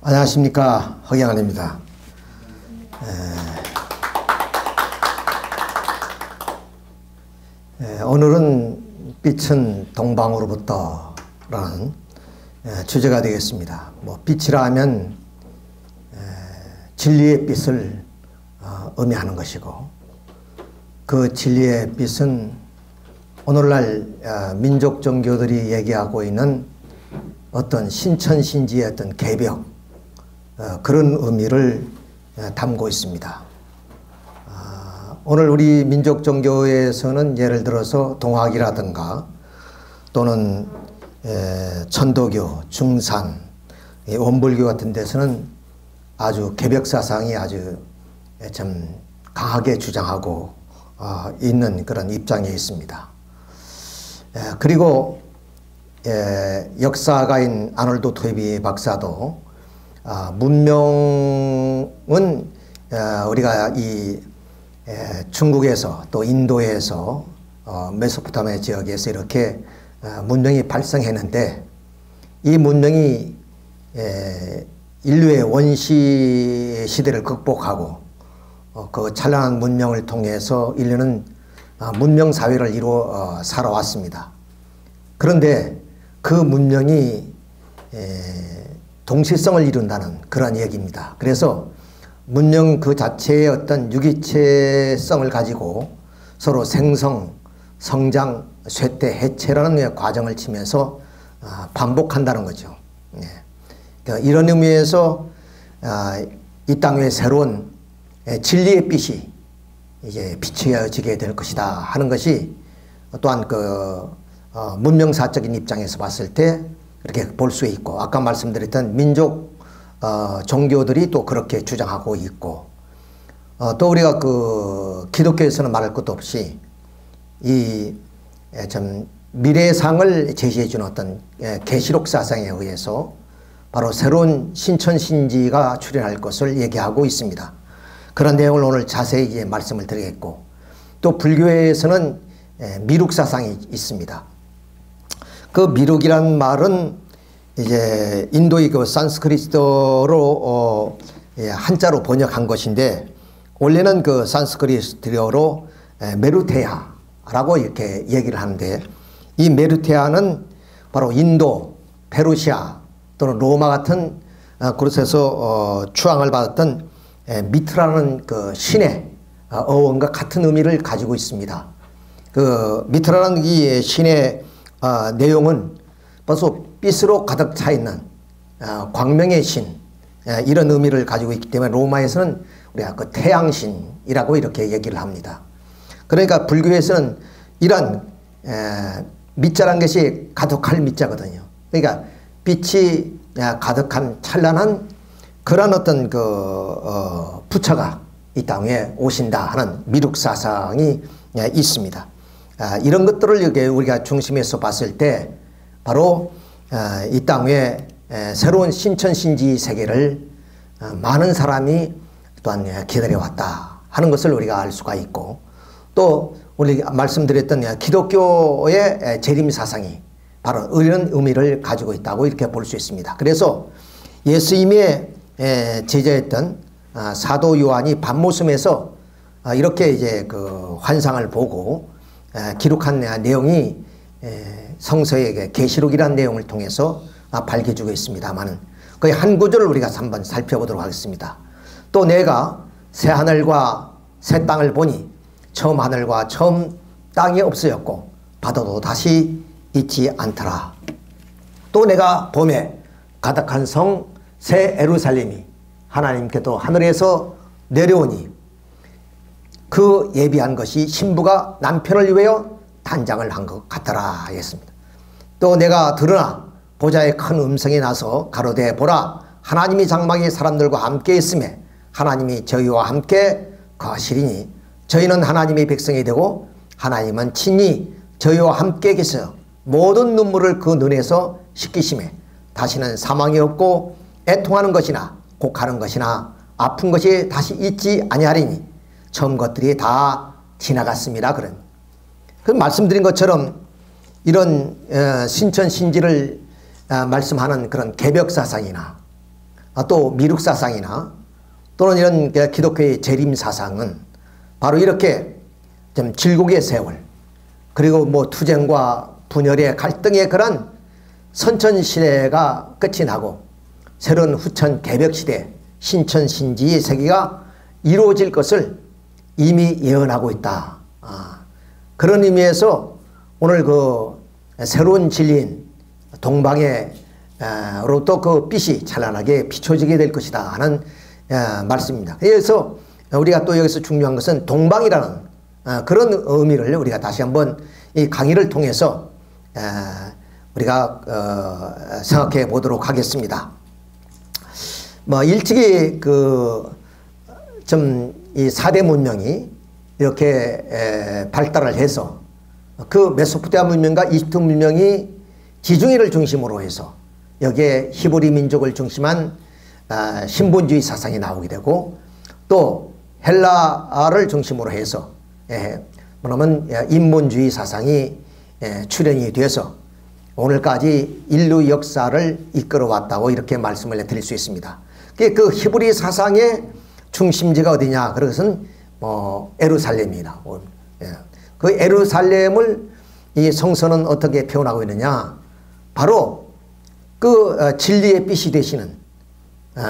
안녕하십니까, 허경환입니다. 오늘은 빛은 동방으로부터 라는 주제가 되겠습니다. 빛이라 하면 진리의 빛을 의미하는 것이고, 그 진리의 빛은 오늘날 민족 종교들이 얘기하고 있는 어떤 신천신지의 어떤 개벽, 그런 의미를 담고 있습니다. 오늘 우리 민족 종교에서는 예를 들어서 동학이라든가 또는 천도교, 중산, 원불교 같은 데서는 아주 개벽 사상이 아주 좀 강하게 주장하고 있는 그런 입장에 있습니다. 그리고 역사가인 아놀드 토이비 박사도 문명은 우리가 이 중국에서 또 인도에서 메소포타미아 지역에서 이렇게 문명이 발생했는데, 이 문명이 인류의 원시 시대를 극복하고 그 찬란한 문명을 통해서 인류는 문명 사회를 이루어 살아왔습니다. 그런데 그 문명이 동시성을 이룬다는 그런 얘기입니다. 그래서 문명 그 자체의 어떤 유기체성을 가지고 서로 생성, 성장, 쇠퇴, 해체라는 과정을 치면서 반복한다는 거죠. 그러니까 이런 의미에서 이 땅에 새로운 진리의 빛이 이제 비추어지게 될 것이다 하는 것이 또한 그 문명사적인 입장에서 봤을 때 그렇게 볼 수 있고, 아까 말씀드렸던 민족 종교들이 또 그렇게 주장하고 있고, 또 우리가 그 기독교에서는 말할 것도 없이 이 좀 미래상을 제시해 주는 어떤 계시록 사상에 의해서 바로 새로운 신천신지가 출현할 것을 얘기하고 있습니다. 그런 내용을 오늘 자세히 말씀을 드리겠고, 또 불교에서는 미륵 사상이 있습니다. 그 미륵이란 말은 이제 인도의 그 산스크리트어로 한자로 번역한 것인데, 원래는 그 산스크리트어로 메루테아라고 이렇게 얘기를 하는데, 이 메루테아는 바로 인도, 페르시아 또는 로마 같은 곳에서 추앙을 받았던 미트라는 그 신의 어원과 같은 의미를 가지고 있습니다. 그 미트라는 이 신의 내용은 벌써 빛으로 가득 차 있는 광명의 신, 이런 의미를 가지고 있기 때문에 로마에서는 우리가 그 태양신이라고 이렇게 얘기를 합니다. 그러니까 불교에서는 이런 밑자란 것이 가득할 밑자거든요. 그러니까 빛이 가득한 찬란한 그런 어떤 그 부처가 이 땅에 오신다 하는 미륵 사상이 있습니다. 이런 것들을 여기 우리가 중심에서 봤을 때 바로 이 땅에 새로운 신천신지 세계를 많은 사람이 또한 기다려왔다 하는 것을 우리가 알 수가 있고, 또 우리 말씀드렸던 기독교의 재림 사상이 바로 이런 의미를 가지고 있다고 이렇게 볼 수 있습니다. 그래서 예수님의 제자였던 사도 요한이 밤모섬에서 이렇게 이제 그 환상을 보고 기록한 내용이 성서의 계시록이라는 내용을 통해서 밝혀주고 있습니다만, 거의 한 구절을 우리가 한번 살펴보도록 하겠습니다. 또 내가 새 하늘과 새 땅을 보니 처음 하늘과 처음 땅이 없어졌고 바다도 다시 있지 않더라. 또 내가 봄에 가득한 성 새 예루살렘이 하나님께도 하늘에서 내려오니 그 예비한 것이 신부가 남편을 위하여 단장을 한 것 같더라 했습니다. 또 내가 들으나 보좌의 큰 음성이 나서 가로되 보라, 하나님이 장막에 사람들과 함께 있음에 하나님이 저희와 함께 거하시리니 저희는 하나님의 백성이 되고 하나님은 친히 저희와 함께 계셔 모든 눈물을 그 눈에서 씻기심에 다시는 사망이 없고 애통하는 것이나 곡하는 것이나 아픈 것이 다시 있지 아니하리니 처음 것들이 다 지나갔습니다. 그런 그 말씀드린 것처럼 이런 신천신지를 말씀하는 그런 개벽사상이나 또 미륵 사상이나 또는 이런 기독교의 재림 사상은 바로 이렇게 좀 질곡의 세월, 그리고 뭐 투쟁과 분열의 갈등의 그런 선천시대가 끝이 나고 새로운 후천 개벽시대, 신천신지의 세계가 이루어질 것을 이미 예언하고 있다. 그런 의미에서 오늘 그 새로운 진리인 동방으로부터 그 빛이 찬란하게 비춰지게 될 것이다 하는 말씀입니다. 그래서 우리가 또 여기서 중요한 것은 동방이라는 그런 의미를 우리가 다시 한번 이 강의를 통해서 우리가 생각해 보도록 하겠습니다. 뭐 일찍이 그 좀 이 4대 문명이 이렇게 발달을 해서 그 메소포타미아 문명과 이집트 문명이 지중해를 중심으로 해서 여기에 히브리 민족을 중심한 신본주의 사상이 나오게 되고, 또 헬라를 중심으로 해서 뭐냐면 인본주의 사상이 출현이 돼서 오늘까지 인류 역사를 이끌어왔다고 이렇게 말씀을 드릴 수 있습니다. 그 히브리 사상의 중심지가 어디냐? 그것은 예루살렘이다. 그 예루살렘을 이 성서는 어떻게 표현하고 있느냐? 바로 그 진리의 빛이 되시는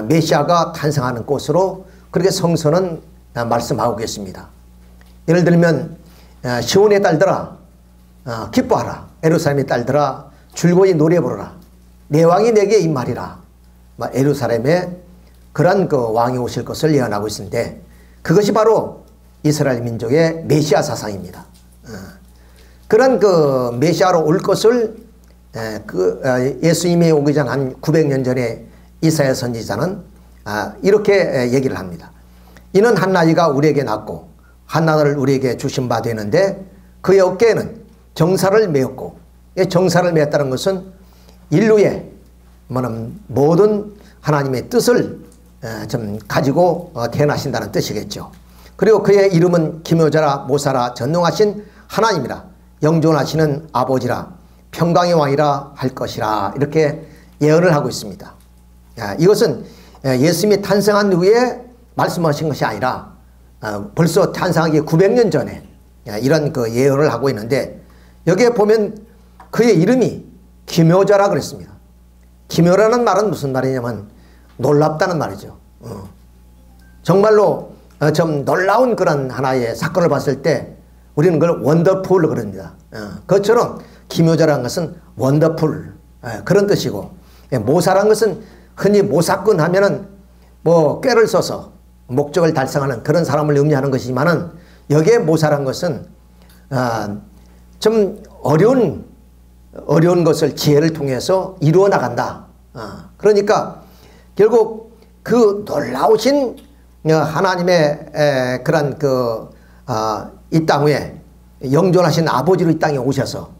메시아가 탄생하는 곳으로 그렇게 성서는 말씀하고 계십니다. 예를 들면 시온의 딸들아 기뻐하라, 예루살렘의 딸들아 즐거이 노래 부르라, 내 왕이 내게 임하리라. 예루살렘에 그런 그 왕이 오실 것을 예언하고 있는데, 그것이 바로 이스라엘 민족의 메시아 사상입니다. 그런 그 메시아로 올 것을 예수님이 오기 전 한 900년 전에 이사야 선지자는 이렇게 얘기를 합니다. 이는 한나이가 우리에게 낳고 한나를 우리에게 주신 바 되는데 그의 어깨에는 정사를 메었고, 정사를 메었다는 것은 인류의 모든 하나님의 뜻을 좀 가지고 태어나신다는 뜻이겠죠. 그리고 그의 이름은 기묘자라 모사라 전능하신 하나님이라 영존하시는 아버지라 평강의 왕이라 할 것이라, 이렇게 예언을 하고 있습니다. 이것은 예수님이 탄생한 후에 말씀하신 것이 아니라 벌써 탄생하기 900년 전에 이런 그 예언을 하고 있는데, 여기에 보면 그의 이름이 기묘자라 그랬습니다. 기묘라는 말은 무슨 말이냐면 놀랍다는 말이죠. 정말로 좀 놀라운 그런 하나의 사건을 봤을 때 우리는 그걸 원더풀로 그럽니다. 그것처럼 기묘자라는 것은 원더풀, 그런 뜻이고, 모사라는 것은 흔히 모사꾼 하면은 뭐 꾀를 써서 목적을 달성하는 그런 사람을 의미하는 것이지만은, 여기에 모사라는 것은 좀 어려운 것을 지혜를 통해서 이루어 나간다. 그러니까 결국 그 놀라우신 하나님의 그런 이 땅 위에 영존하신 아버지로 이 땅에 오셔서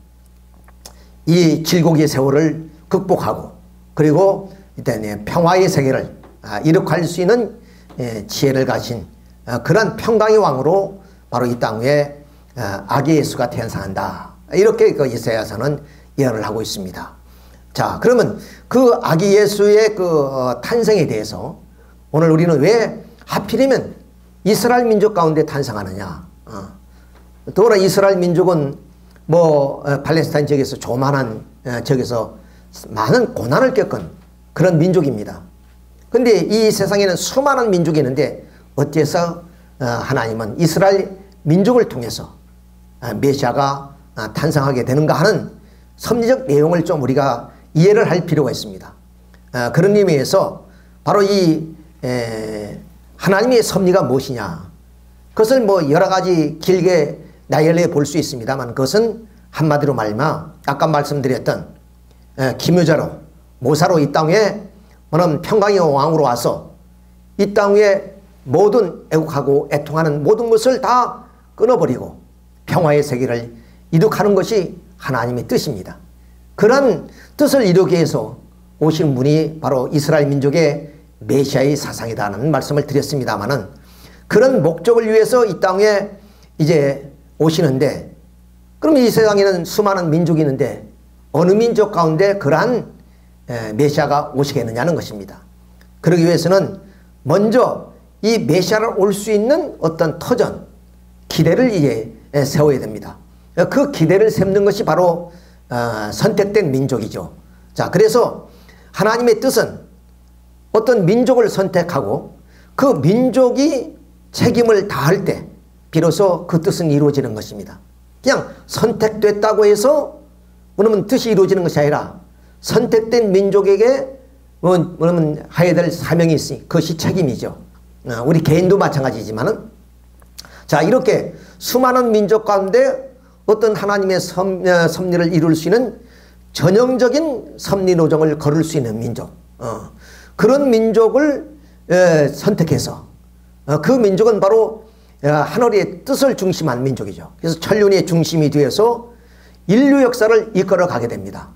이 질곡의 세월을 극복하고, 그리고 일단 평화의 세계를 이룩할 수 있는 지혜를 가진 그런 평강의 왕으로 바로 이 땅 위에 아기 예수가 탄생한다. 이렇게 그 이사야서는 예언을 하고 있습니다. 자, 그러면 그 아기 예수의 그 탄생에 대해서 오늘 우리는 왜 하필이면 이스라엘 민족 가운데 탄생하느냐? 더구나 이스라엘 민족은 뭐 팔레스타인 지역에서 조만한 지역에서 많은 고난을 겪은 그런 민족입니다. 근데 이 세상에는 수많은 민족이 있는데 어째서 하나님은 이스라엘 민족을 통해서 메시아가 탄생하게 되는가 하는 섭리적 내용을 좀 우리가 이해를 할 필요가 있습니다. 그런 의미에서 바로 이 하나님의 섭리가 무엇이냐, 그것을 뭐 여러 가지 길게 나열해 볼 수 있습니다만, 그것은 한마디로 말하면 아까 말씀드렸던 기묘자로 모사로 이 땅에 평강의 왕으로 와서 이 땅 위에 모든 애국하고 애통하는 모든 것을 다 끊어버리고 평화의 세계를 이룩하는 것이 하나님의 뜻입니다. 그런 뜻을 이루기 위해서 오신 분이 바로 이스라엘 민족의 메시아의 사상이라는 말씀을 드렸습니다마는, 그런 목적을 위해서 이 땅에 이제 오시는데, 그럼 이 세상에는 수많은 민족이 있는데 어느 민족 가운데 그러한 메시아가 오시겠느냐는 것입니다. 그러기 위해서는 먼저 이 메시아를 올 수 있는 어떤 터전, 기대를 이제 세워야 됩니다. 그 기대를 세우는 것이 바로 선택된 민족이죠. 자, 그래서 하나님의 뜻은 어떤 민족을 선택하고 그 민족이 책임을 다할 때 비로소 그 뜻은 이루어지는 것입니다. 그냥 선택됐다고 해서 그러면 뜻이 이루어지는 것이 아니라 선택된 민족에게 그러면 해야 될 사명이 있으니 그것이 책임이죠. 우리 개인도 마찬가지지만은, 자, 이렇게 수많은 민족 가운데 어떤 하나님의 섭리를 이룰 수 있는 전형적인 섭리 노정을 걸을 수 있는 민족, 그런 민족을 선택해서 그 민족은 바로 하늘의 뜻을 중심한 민족이죠. 그래서 천륜의 중심이 되어서 인류 역사를 이끌어 가게 됩니다.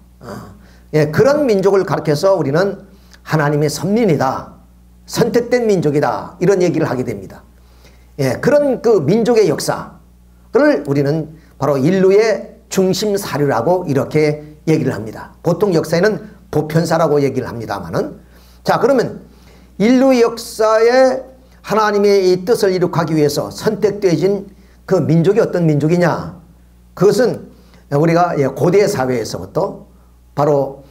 그런 민족을 가리켜서 우리는 하나님의 섭리이다, 선택된 민족이다, 이런 얘기를 하게 됩니다. 그런 그 민족의 역사를 우리는 바로 인류의 중심 사료라고 이렇게 얘기를 합니다. 보통 역사에는 보편사라고 얘기를 합니다만은, 자, 그러면 인류 역사에 하나님의 이 뜻을 이룩하기 위해서 선택되어진 그 민족이 어떤 민족이냐? 그것은 우리가 고대 사회에서부터 바로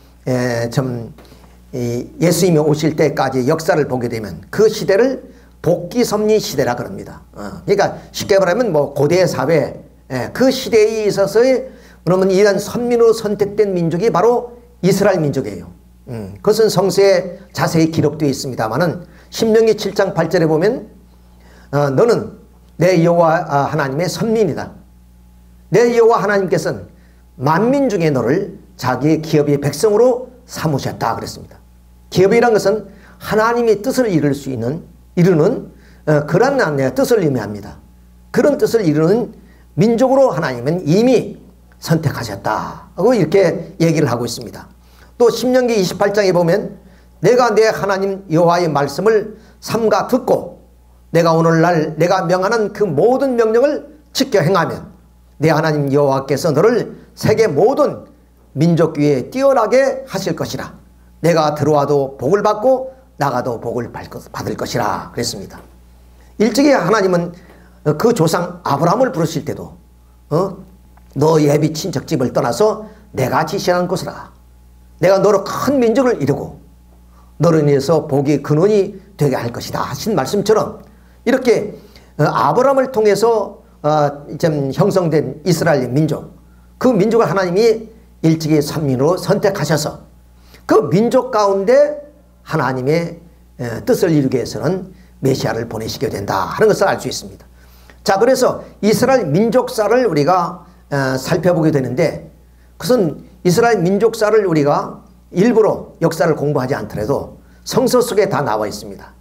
예수님이 오실 때까지 역사를 보게 되면 그 시대를 복귀섭리 시대라 그럽니다. 그러니까 쉽게 말하면 뭐 고대 사회, 그 시대에 있어서의 그러면 이런 선민으로 선택된 민족이 바로 이스라엘 민족이에요. 그것은 성서에 자세히 기록되어 있습니다만은 신명기 7장 8절에 보면 너는 내 여호와 하나님의 선민이다. 내 여호와 하나님께서는 만민 중에 너를 자기의 기업의 백성으로 삼으셨다 그랬습니다. 기업이란 것은 하나님의 뜻을 이루는 그런 뜻을 의미합니다. 그런 뜻을 이루는 민족으로 하나님은 이미 선택하셨다 하고 이렇게 얘기를 하고 있습니다. 또 신명기 28장에 보면 내가 내 하나님 여호와의 말씀을 삼가 듣고 내가 오늘날 내가 명하는 그 모든 명령을 지켜 행하면 내 하나님 여호와께서 너를 세계 모든 민족 위에 뛰어나게 하실 것이라. 내가 들어와도 복을 받고 나가도 복을 받을 것이라 그랬습니다. 일찍이 하나님은 그 조상 아브라함을 부르실 때도 너 예비 친척집을 떠나서 내가 지시하는 곳이라. 내가 너로 큰 민족을 이루고 너로 인해서 복이 근원이 되게 할 것이다 하신 말씀처럼 이렇게 아브라함을 통해서 형성된 이스라엘 민족, 그 민족을 하나님이 일찍이 선민으로 선택하셔서 그 민족 가운데 하나님의 뜻을 이루기 위해서는 메시아를 보내시게 된다 하는 것을 알 수 있습니다. 자, 그래서 이스라엘 민족사를 우리가 살펴보게 되는데, 그것은 이스라엘 민족사를 우리가 일부러 역사를 공부하지 않더라도 성서 속에 다 나와 있습니다.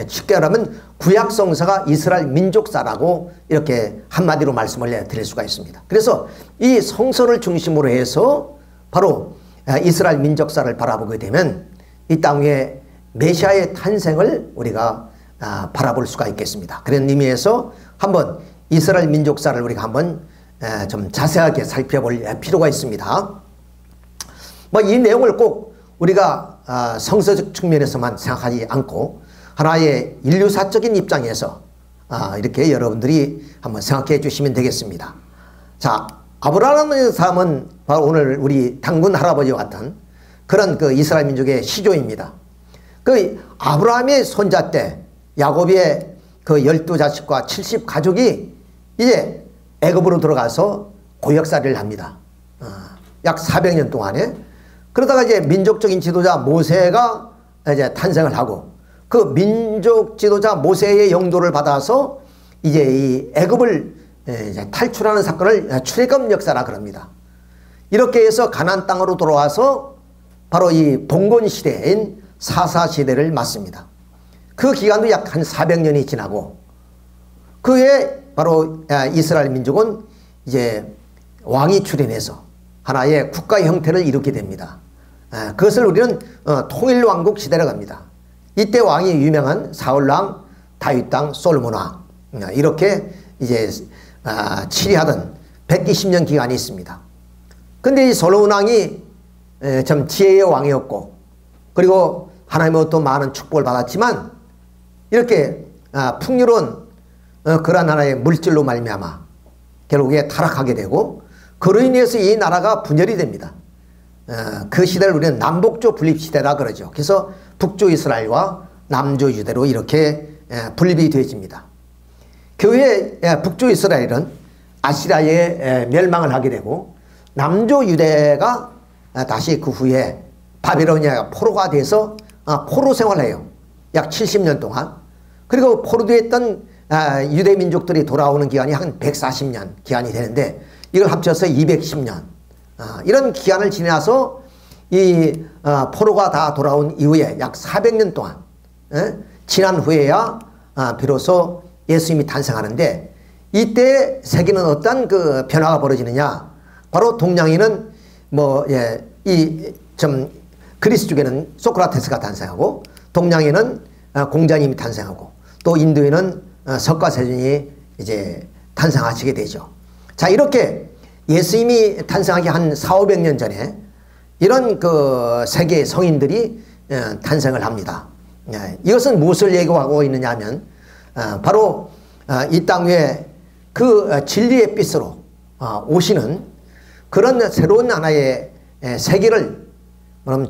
쉽게 말하면 구약 성서가 이스라엘 민족사라고 이렇게 한마디로 말씀을 드릴 수가 있습니다. 그래서 이 성서를 중심으로 해서 바로 이스라엘 민족사를 바라보게 되면 이 땅 위에 메시아의 탄생을 우리가 바라볼 수가 있겠습니다. 그런 의미에서 한번 이스라엘 민족사를 우리가 한번 좀 자세하게 살펴볼 필요가 있습니다. 뭐 이 내용을 꼭 우리가 성서적 측면에서만 생각하지 않고 하나의 인류사적인 입장에서 이렇게 여러분들이 한번 생각해 주시면 되겠습니다. 자, 아브라함의 사람은 바로 오늘 우리 당군 할아버지와 같은 그런 그 이스라엘 민족의 시조입니다. 그 아브라함의 손자 때 야곱의 그 12자식과 70가족이 이제 애굽으로 들어가서 고역살이를 합니다. 약 400년 동안에. 그러다가 이제 민족적인 지도자 모세가 이제 탄생을 하고 그 민족 지도자 모세의 영도를 받아서 이제 이 애굽을 이제 탈출하는 사건을 출애굽 역사라 그럽니다. 이렇게 해서 가나안 땅으로 돌아와서 바로 이 봉건 시대인 사사 시대를 맞습니다. 그 기간도 약 한 400년이 지나고 그에 바로 이스라엘 민족은 이제 왕이 출현해서 하나의 국가 형태를 이루게 됩니다. 그것을 우리는 통일왕국 시대라고 합니다. 이때 왕이 유명한 사울왕, 다윗왕, 솔로몬왕 이렇게 이제 치리하던 120년 기간이 있습니다. 근데 이 솔로몬왕이 참 지혜의 왕이었고 그리고 하나님으로부터 많은 축복을 받았지만 이렇게 풍요로운 그러한 하나의 물질로 말미암아 결국에 타락하게 되고 그로 인해서 이 나라가 분열이 됩니다. 그 시대를 우리는 남북조 분립시대라 그러죠. 그래서 북조 이스라엘과 남조 유대로 이렇게 분립이 되어집니다. 교회 북조 이스라엘은 아시라의 멸망을 하게 되고 남조 유대가 다시 그 후에 바빌로니아가 포로가 돼서 포로 생활해요. 약 70년 동안. 그리고 포로되었던 유대 민족들이 돌아오는 기간이 한 140년 기간이 되는데 이걸 합쳐서 210년 이런 기간을 지나서 이 포로가 다 돌아온 이후에 약 400년 동안 지난 후에야 비로소 예수님이 탄생하는데 이때 세계는 어떤 그 변화가 벌어지느냐. 바로 동양인은 그리스 쪽에는 소크라테스가 탄생하고 동양인은 공자님이 탄생하고 또 인도에는 석가세존이 이제 탄생하시게 되죠. 자, 이렇게 예수님이 탄생하기 한 400~500년 전에 이런 그 세계의 성인들이 탄생을 합니다. 이것은 무엇을 예고하고 있느냐 하면 바로 이 땅 위에 그 진리의 빛으로 오시는 그런 새로운 하나의 세계를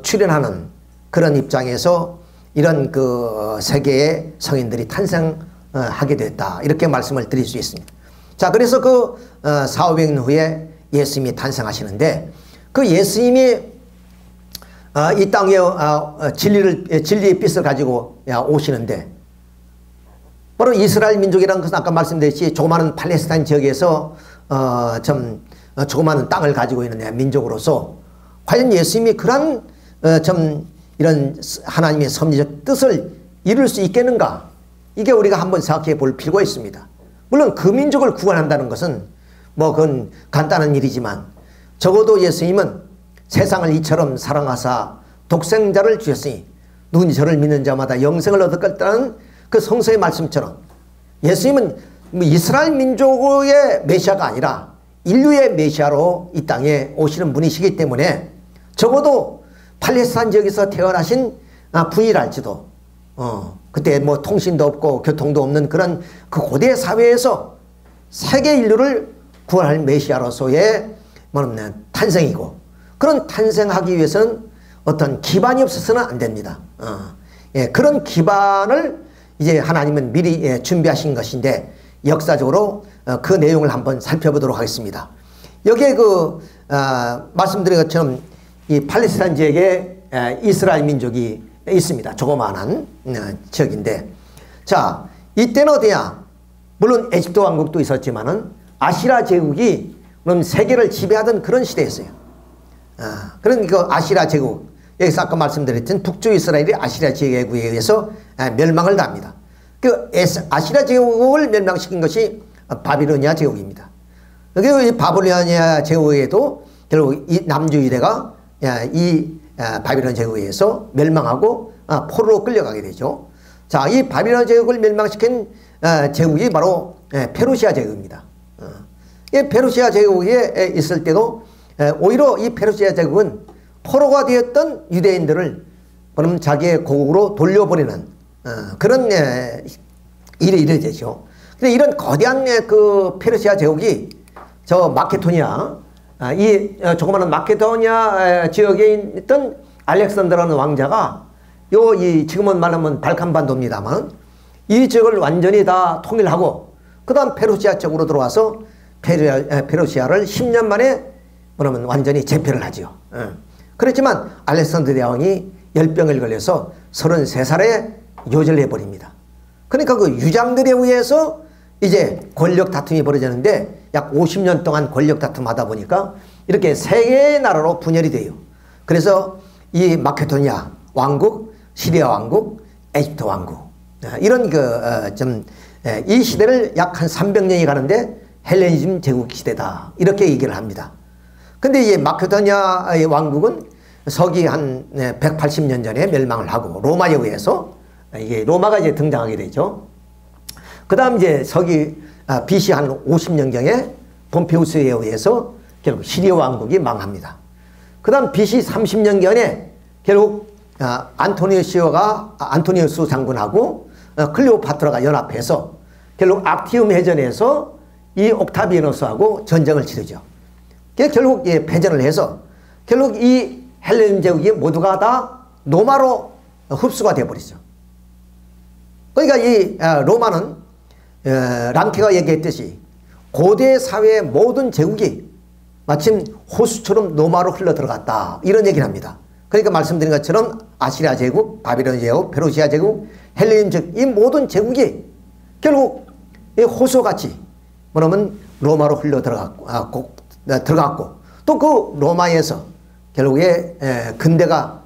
출현하는 그런 입장에서 이런 그 세계의 성인들이 탄생하게 됐다. 이렇게 말씀을 드릴 수 있습니다. 자, 그래서 그 400~500년 후에 예수님이 탄생하시는데 그 예수님이 이 땅에 진리의 빛을 가지고 오시는데 바로 이스라엘 민족이라는 것은 아까 말씀드렸듯이 조그마한 팔레스타인 지역에서 조그마한 땅을 가지고 있는 민족으로서 과연 예수님이 그런 이런 하나님의 섭리적 뜻을 이룰 수 있겠는가? 이게 우리가 한번 생각해 볼 필요가 있습니다. 물론 그 민족을 구원한다는 것은 그건 간단한 일이지만 적어도 예수님은 세상을 이처럼 사랑하사 독생자를 주셨으니 누구니 저를 믿는 자마다 영생을 얻을 것이라는 그 성서의 말씀처럼 예수님은 이스라엘 민족의 메시아가 아니라 인류의 메시아로 이 땅에 오시는 분이시기 때문에 적어도 팔레스타인 지역에서 태어나신 분이랄지도 그때 통신도 없고 교통도 없는 그런 그 고대 사회에서 세계 인류를 구원할 메시아로서의 탄생이고 그런 탄생하기 위해서는 어떤 기반이 없어서는 안 됩니다. 그런 기반을 이제 하나님은 미리 준비하신 것인데 역사적으로 그 내용을 한번 살펴보도록 하겠습니다. 여기에 말씀드린 것처럼 이 팔레스타인 지역에 이스라엘 민족이 있습니다. 조그마한 지역인데 자, 이때는 어디야? 물론 에집트 왕국도 있었지만은 아시라 제국이 세계를 지배하던 그런 시대였어요. 그런 그 아시라 제국, 여기서 아까 말씀드렸던 북쪽 이스라엘이 아시라 제국에 의해서 멸망을 당합니다. 그 아시라 제국을 멸망시킨 것이 바빌로니아 제국입니다. 그리고 이 바빌로니아 제국에도 결국 이 남주 유대가 이 바빌론 제국에 의해서 멸망하고 포로로 끌려가게 되죠. 자, 이 바빌론 제국을 멸망시킨 제국이 바로 페르시아 제국입니다. 이 페르시아 제국에 있을 때도 오히려 이 페르시아 제국은 포로가 되었던 유대인들을 그럼 자기의 고국으로 돌려보내는 그런 일이 일어나죠. 근데 이런 거대한 그 페르시아 제국이 저 마케도니아 이 조그마한 마케도니아 지역에 있던 알렉산더라는 왕자가 지금은 말하면 발칸반도입니다만 이 지역을 완전히 다 통일하고 그 다음 페르시아 쪽으로 들어와서 페르시아를 10년 만에 완전히 제패를 하죠. 그렇지만 알렉산더 대왕이 열병을 걸려서 33살에 요절을 해버립니다. 그러니까 그 유장들에 의해서 이제 권력 다툼이 벌어졌는데 약 50년 동안 권력 다툼하다 보니까 이렇게 세 개의 나라로 분열이 돼요. 그래서 이 마케도니아 왕국, 시리아 왕국, 에집트 왕국 이런 이 시대를 약 한 300년이 가는데 헬레니즘 제국 시대다 이렇게 얘기를 합니다. 근데 이 마케도니아 왕국은 서기 한 180년 전에 멸망을 하고 로마에 의해서 이게 로마가 이제 등장하게 되죠. 그 다음 이제 서기 BC 한 50년경에 폼페우스에 의해서 결국 시리아 왕국이 망합니다. 그 다음 BC 30년경에 결국 안토니우스 장군하고 클레오파트라가 연합해서 결국 악티움 해전에서 이 옥타비아누스하고 전쟁을 치르죠. 결국 패전을 해서 결국 이 헬레니 제국이 모두가 다 로마로 흡수가 되어버리죠. 그러니까 이 로마는 람케가 얘기했듯이 고대 사회의 모든 제국이 마침 호수처럼 로마로 흘러들어갔다, 이런 얘기를 합니다. 그러니까 말씀드린 것처럼 아시리아 제국, 바빌론 제국, 페르시아 제국, 헬레니 제국, 이 모든 제국이 결국 이 호수같이 뭐냐면 로마로 흘러들어갔고 또 그 로마에서 결국에 근대가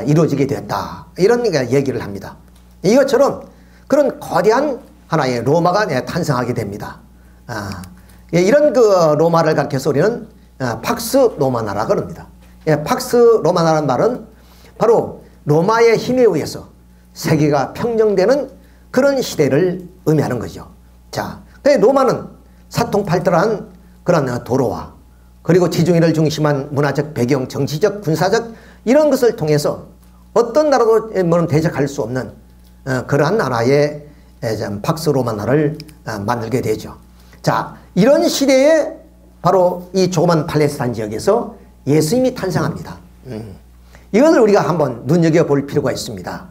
이루어지게 됐다, 이런 얘기를 합니다. 이것처럼 그런 거대한 하나의 로마가 탄생하게 됩니다. 이런 그 로마를 가리켜서 우리는 팍스 로마나라 그럽니다. 팍스 로마나라는 말은 바로 로마의 힘에 의해서 세계가 평정되는 그런 시대를 의미하는 거죠. 자, 로마는 사통팔달한 그런 도로와 그리고 지중해를 중심한 문화적 배경, 정치적, 군사적 이런 것을 통해서 어떤 나라도 대적할 수 없는 그러한 나라의 팍스 로마나를 만들게 되죠. 자, 이런 시대에 바로 이 조그만 팔레스타인 지역에서 예수님이 탄생합니다. 이것을 우리가 한번 눈여겨볼 필요가 있습니다.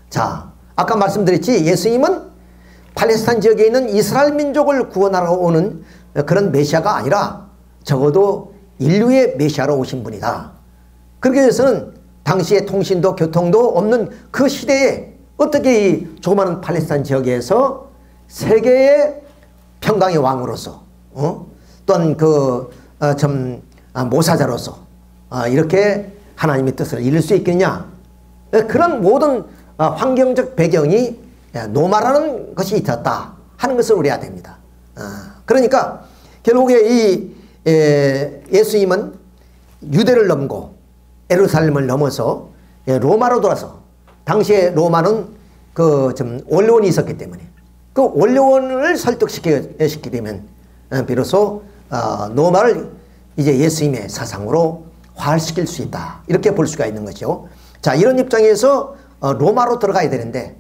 자, 아까 말씀드렸지, 예수님은 팔레스타인 지역에 있는 이스라엘 민족을 구원하러 오는 그런 메시아가 아니라 적어도 인류의 메시아로 오신 분이다. 그렇게 해서는 당시에 통신도 교통도 없는 그 시대에 어떻게 이 조그마한 팔레스타인 지역에서 세계의 평강의 왕으로서 또한 모사자로서 이렇게 하나님의 뜻을 이룰 수 있겠냐. 그런 모든 환경적 배경이 노마라는 것이 있었다 하는 것을 우려야 됩니다. 그러니까 결국에 이 예수님은 유대를 넘고 예루살렘을 넘어서 로마로 돌아서, 당시에 로마는 원로원이 있었기 때문에 그 원로원을 설득시키게 되면 비로소 로마를 이제 예수님의 사상으로 화합시킬 수 있다, 이렇게 볼 수가 있는 거죠. 자, 이런 입장에서 로마로 들어가야 되는데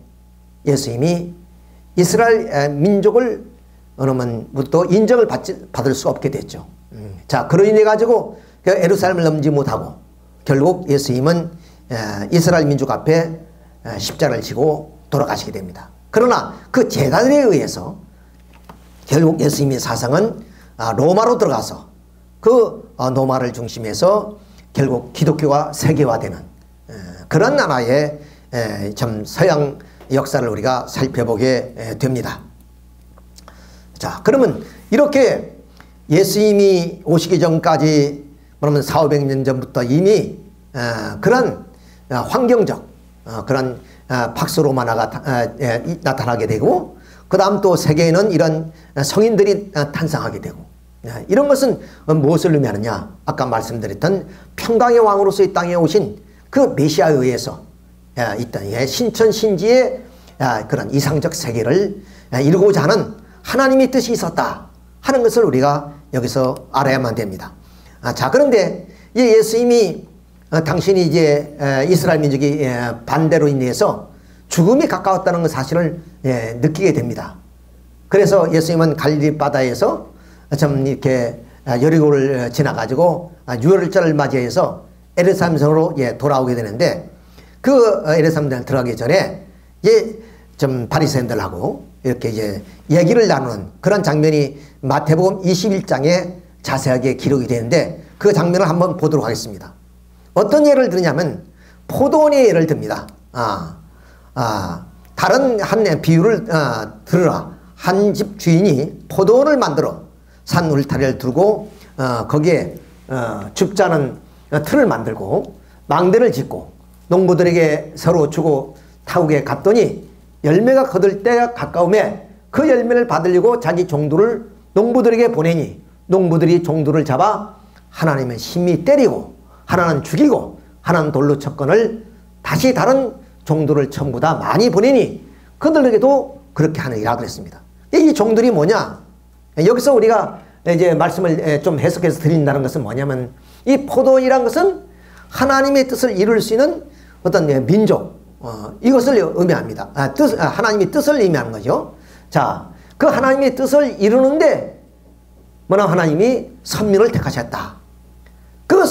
예수님이 이스라엘 민족을 또 인정을 받을 수 없게 됐죠. 자, 그로 인해 가지고 예루살렘을 넘지 못하고 결국 예수님은 이스라엘 민족 앞에 십자가를 지고 돌아가시게 됩니다. 그러나 그 제자들에 의해서 결국 예수님의 사상은 로마로 들어가서 그 로마를 중심해서 결국 기독교가 세계화되는 그런 나라의 참 서양 역사를 우리가 살펴보게 됩니다. 자, 그러면 이렇게 예수님이 오시기 전까지 그러면 400~500년 전부터 이미 그런 환경적 그런 팍스 로마나가 나타나게 되고, 그 다음 또 세계에는 이런 성인들이 탄생하게 되고, 이런 것은 무엇을 의미하느냐. 아까 말씀드렸던 평강의 왕으로서 이 땅에 오신 그 메시아에 의해서 이 땅에 신천신지의 그런 이상적 세계를 이루고자 하는 하나님의 뜻이 있었다 하는 것을 우리가 여기서 알아야만 됩니다. 자, 그런데 예수님이 당신이 이제 이스라엘 민족이 반대로 인해서 죽음이 가까웠다는 사실을 느끼게 됩니다. 그래서 예수님은 갈릴리 바다에서 참 이렇게 여리고를 지나가지고 유월절을 맞이해서 예루살렘 성으로 돌아오게 되는데, 그 예루살렘 들어가기 전에 좀 바리새인들하고 이렇게 이제 얘기를 나누는 그런 장면이 마태복음 21장에 자세하게 기록이 되는데, 그 장면을 한번 보도록 하겠습니다. 어떤 예를 들냐면 포도원의 예를 듭니다. 다른 한 비유를 들으라. 한 집 주인이 포도원을 만들어 산 울타리를 두고 거기에 죽자는 틀을 만들고 망대를 짓고 농부들에게 서로 주고 타국에 갔더니 열매가 거둘 때가 가까움에 그 열매를 받으려고 자기 종들을 농부들에게 보내니 농부들이 종들을 잡아 하나님은 심히 때리고 하나는 죽이고 하나는 돌로 쳤건을 다시 다른 종들을 전부 다 많이 보내니 그들에게도 그렇게 하느니라 그랬습니다. 이 종들이 뭐냐? 여기서 우리가 이제 말씀을 좀 해석해서 드린다는 것은 뭐냐면, 이 포도원이란 것은 하나님의 뜻을 이룰 수 있는 어떤 민족, 이것을 의미합니다. 하나님의 뜻을 의미하는 거죠. 자, 그 하나님의 뜻을 이루는데 뭐냐, 하나님이 선민을 택하셨다. 그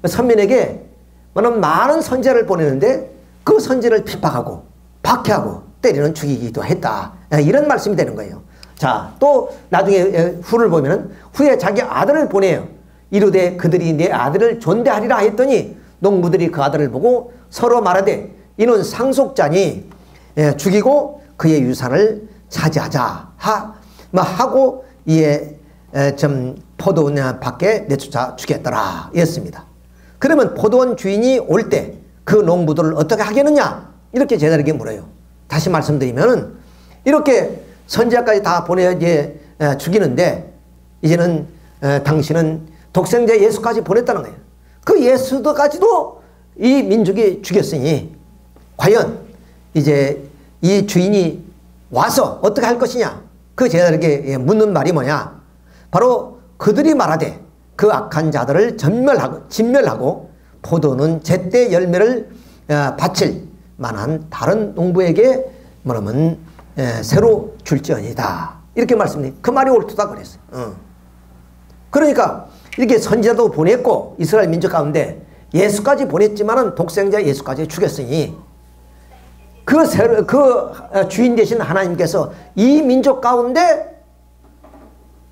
선민에게 뭐냐, 많은 선지자를 보내는데 그 선지를 핍박하고 박해하고 때리는 죽이기도 했다. 이런 말씀이 되는 거예요. 자, 또 나중에 후를 보면은 후에 자기 아들을 보내요. 이르되 그들이 내 아들을 존대하리라 했더니 농부들이 그 아들을 보고 서로 말하되 이는 상속자니 죽이고 그의 유산을 차지하자 하고 이에 포도원 밖에 내쫓아 죽였더라 했습니다. 그러면 포도원 주인이 올 때 그 농부들을 어떻게 하겠느냐, 이렇게 제자에게 물어요. 다시 말씀드리면 이렇게 선지자까지 다 보내 이제 죽이는데 이제는 당신은 독생자 예수까지 보냈다는 거예요. 그 예수도까지도 이 민족이 죽였으니 과연 이제 이 주인이 와서 어떻게 할 것이냐, 그 제자에게 묻는 말이 뭐냐, 바로 그들이 말하되 그 악한 자들을 진멸하고 포도는 제때 열매를 바칠 만한 다른 농부에게 뭐냐면 새로 줄지어니다, 이렇게 말씀드린, 그 말이 옳다 그랬어요. 그러니까 이렇게 선지자도 보냈고 이스라엘 민족 가운데 예수까지 보냈지만은 독생자 예수까지 죽였으니 그 주인 되신 하나님께서 이 민족 가운데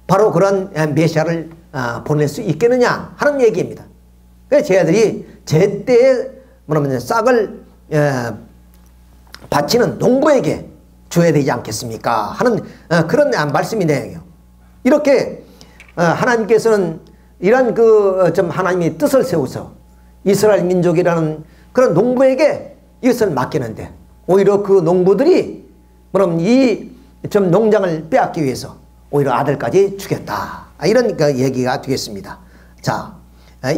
바로 그런 메시아를 보낼 수 있겠느냐 하는 얘기입니다. 그래서 제자들이 제때에 뭐냐면 싹을 바치는 농부에게 줘야 되지 않겠습니까 하는 그런 말씀이 내용이에요. 이렇게 하나님께서는 이런 하나님의 뜻을 세워서 이스라엘 민족이라는 그런 농부에게 이것을 맡기는데 오히려 그 농부들이 그럼 이 농장을 빼앗기 위해서 오히려 아들까지 죽였다, 이런 얘기가 되겠습니다. 자,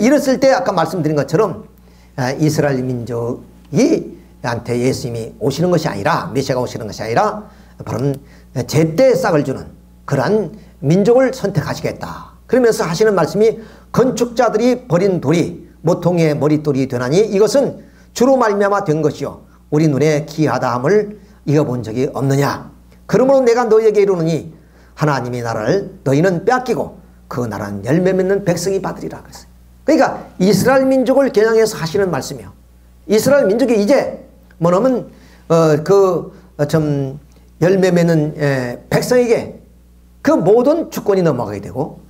이랬을 때 아까 말씀드린 것처럼 이스라엘 민족이 한테 예수님이 오시는 것이 아니라, 메시아가 오시는 것이 아니라 바로 제때 싹을 주는 그러한 민족을 선택하시겠다. 그러면서 하시는 말씀이 건축자들이 버린 돌이 모퉁이의 머릿돌이 되나니 이것은 주로 말미암아 된 것이요 우리 눈에 기이하다 함을 이겨본 적이 없느냐. 그러므로 내가 너희에게 이르노니 하나님의 나라를 너희는 빼앗기고 그 나라는 열매 맺는 백성이 받으리라 그랬어요. 그러니까 이스라엘 민족을 겨냥해서 하시는 말씀이요. 이스라엘 민족이 이제 뭐냐면 열매 맺는 백성에게 그 모든 주권이 넘어가게 되고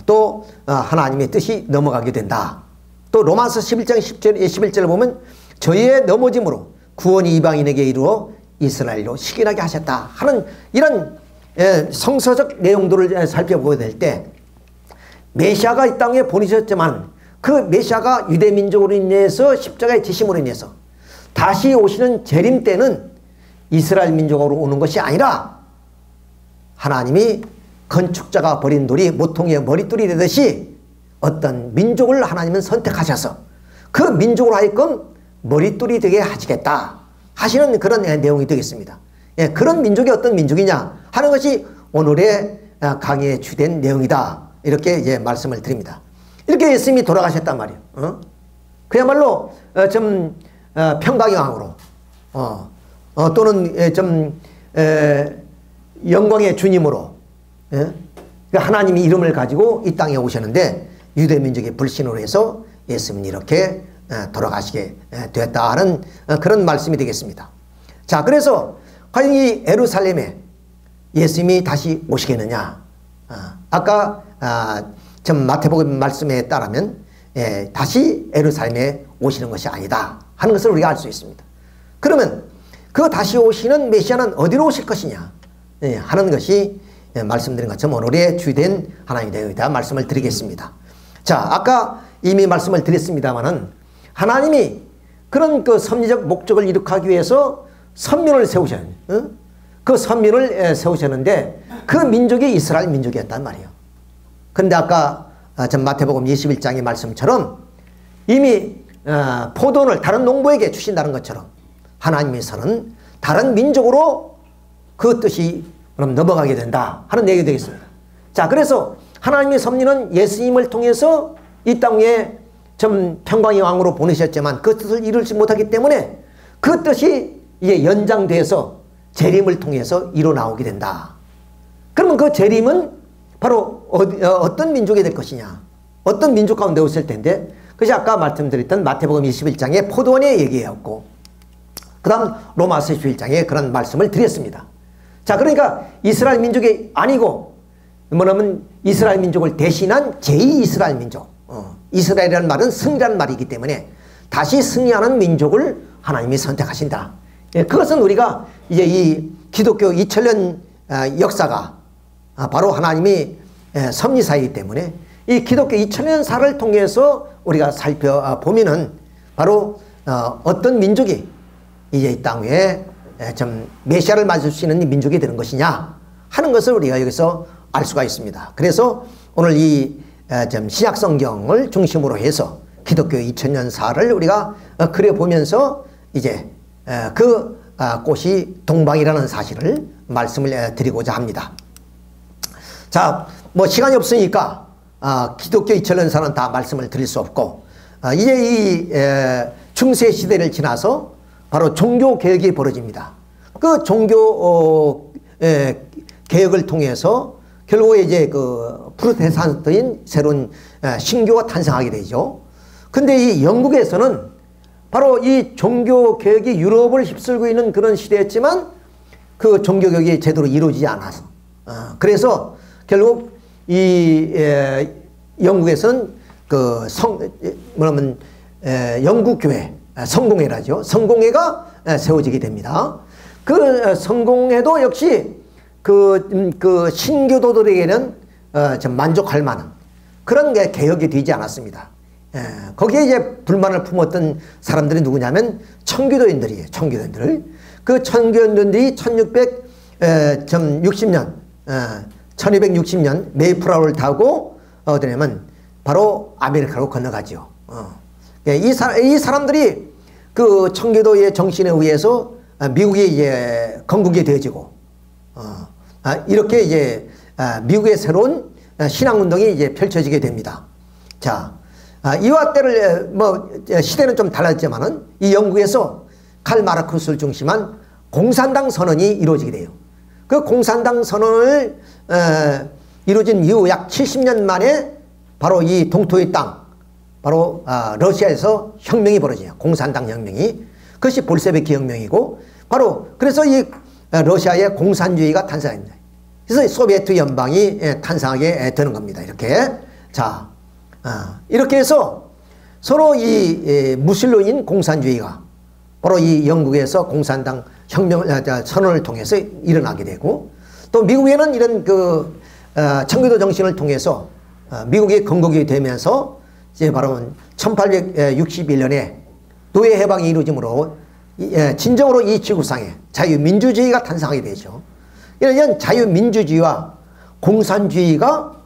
또 하나님의 뜻이 넘어가게 된다. 또 로마서 11장 11절을 보면 저희의 넘어짐으로 구원이 이방인에게 이루어 이스라엘로 식인하게 하셨다 하는 이런 성서적 내용들을 살펴보게 될 때 메시아가 이 땅에 보내셨지만 그 메시아가 유대민족으로 인해서 십자가의 지심으로 인해서 다시 오시는 재림 때는 이스라엘 민족으로 오는 것이 아니라 하나님이 건축자가 버린 돌이 모퉁이의 머릿돌이 되듯이 어떤 민족을 하나님은 선택하셔서 그 민족으로 하여금 머릿돌이 되게 하시겠다 하시는 그런 내용이 되겠습니다. 그런 민족이 어떤 민족이냐 하는 것이 오늘의 강의에 주된 내용이다, 이렇게 이제 말씀을 드립니다. 이렇게 예수님이 돌아가셨단 말이에요. 그야말로 평강의 왕으로 또는 영광의 주님으로 하나님의 이름을 가지고 이 땅에 오셨는데 유대민족의 불신으로 해서 예수님이 이렇게 돌아가시게 되었다는 그런 말씀이 되겠습니다. 자, 그래서 과연 이 예루살렘에 예수님이 다시 오시겠느냐. 아까 마태복음 말씀에 따르면 다시 예루살렘에 오시는 것이 아니다 하는 것을 우리가 알 수 있습니다. 그러면 그 다시 오시는 메시아는 어디로 오실 것이냐 하는 것이 말씀드린 것처럼 오늘의 주된 하나님의 내용이다 말씀을 드리겠습니다. 자, 아까 이미 말씀을 드렸습니다마는 하나님이 그런 그 섭리적 목적을 이룩하기 위해서 선민을 세우셨는데 그 선민을 세우셨는데 그 민족이 이스라엘 민족이었단 말이에요. 그런데 아까 마태복음 21장의 말씀처럼 이미 포도원을 다른 농부에게 주신다는 것처럼 하나님께서는 다른 민족으로 그 뜻이 넘어가게 된다 하는 얘기가 되겠습니다. 자, 그래서 하나님의 섭리는 예수님을 통해서 이 땅에 좀 평강의 왕으로 보내셨지만 그 뜻을 이루지 못하기 때문에 그 뜻이 이제 연장돼서 재림을 통해서 이루 나오게 된다. 그러면 그 재림은 바로 어떤 민족이 될 것이냐, 어떤 민족 가운데 있을 텐데, 그것이 아까 말씀드렸던 마태복음 21장의 포도원의 얘기였고, 그 다음 로마서 11장에 그런 말씀을 드렸습니다. 자, 그러니까 이스라엘 민족이 아니고 뭐냐면 이스라엘 민족을 대신한 제2이스라엘 민족, 이스라엘이라는 말은 승리라는 말이기 때문에 다시 승리하는 민족을 하나님이 선택하신다. 예, 그것은 우리가 이제 이 기독교 2000년 역사가 바로 하나님이 섭리사이기 때문에 이 기독교 2000년사를 통해서 우리가 살펴보면은 바로 어떤 민족이 이제 이 땅 위에 좀 메시아를 맞을 수 있는 민족이 되는 것이냐 하는 것을 우리가 여기서 알 수가 있습니다. 그래서 오늘 이 좀 신약 성경을 중심으로 해서 기독교 2000년사를 우리가 그려보면서 이제 그 꽃이 동방이라는 사실을 말씀을 드리고자 합니다. 자, 뭐 시간이 없으니까 기독교 2000년사는 다 말씀을 드릴 수 없고, 이제 이 중세 시대를 지나서 바로 종교 개혁이 벌어집니다. 그 종교 개혁을 통해서 결국에 이제 그 프로테스탄트인 새로운 신교가 탄생하게 되죠. 근데 이 영국에서는 바로 이 종교 개혁이 유럽을 휩쓸고 있는 그런 시대였지만 그 종교 개혁이 제대로 이루어지지 않아서, 그래서 결국 이 영국에서는 그 뭐냐면 영국교회, 성공회라죠. 성공회가 세워지게 됩니다. 그 성공회도 역시 그 신교도들에게는 좀 만족할 만한 그런 게 개혁이 되지 않았습니다. 거기에 이제 불만을 품었던 사람들이 누구냐면 청교도인들이에요. 청교도인들. 그 청교도인들이 1660년, 1260년 메이플라워를 타고 어디냐면 바로 아메리카로 건너가죠. 이 사람들이 그 청교도의 정신에 의해서 미국이 이제 건국이 되어지고, 이렇게 이제 미국의 새로운 신앙운동이 이제 펼쳐지게 됩니다. 자, 이와 때를 뭐 시대는 좀 달랐지만은 이 영국에서 칼 마르크스를 중심한 공산당 선언이 이루어지게 돼요. 그 공산당 선언을 이루어진 이후 약 70년 만에 바로 이 동토의 땅, 바로 러시아에서 혁명이 벌어져요. 공산당 혁명이. 그것이 볼셰비키 혁명이고, 바로 그래서 이 러시아의 공산주의가 탄생합니다. 그래서 소비에트 연방이 탄생하게 되는 겁니다. 이렇게. 자, 이렇게 해서 서로 이 무신론인 공산주의가 바로 이 영국에서 공산당 혁명 선언을 통해서 일어나게 되고, 또 미국에는 이런 그 청교도 정신을 통해서 미국이 건국이 되면서 이제 바로 1861년에 노예 해방이 이루어짐으로 진정으로 이 지구상에 자유민주주의가 탄생하게 되죠. 이런 자유민주주의와 공산주의가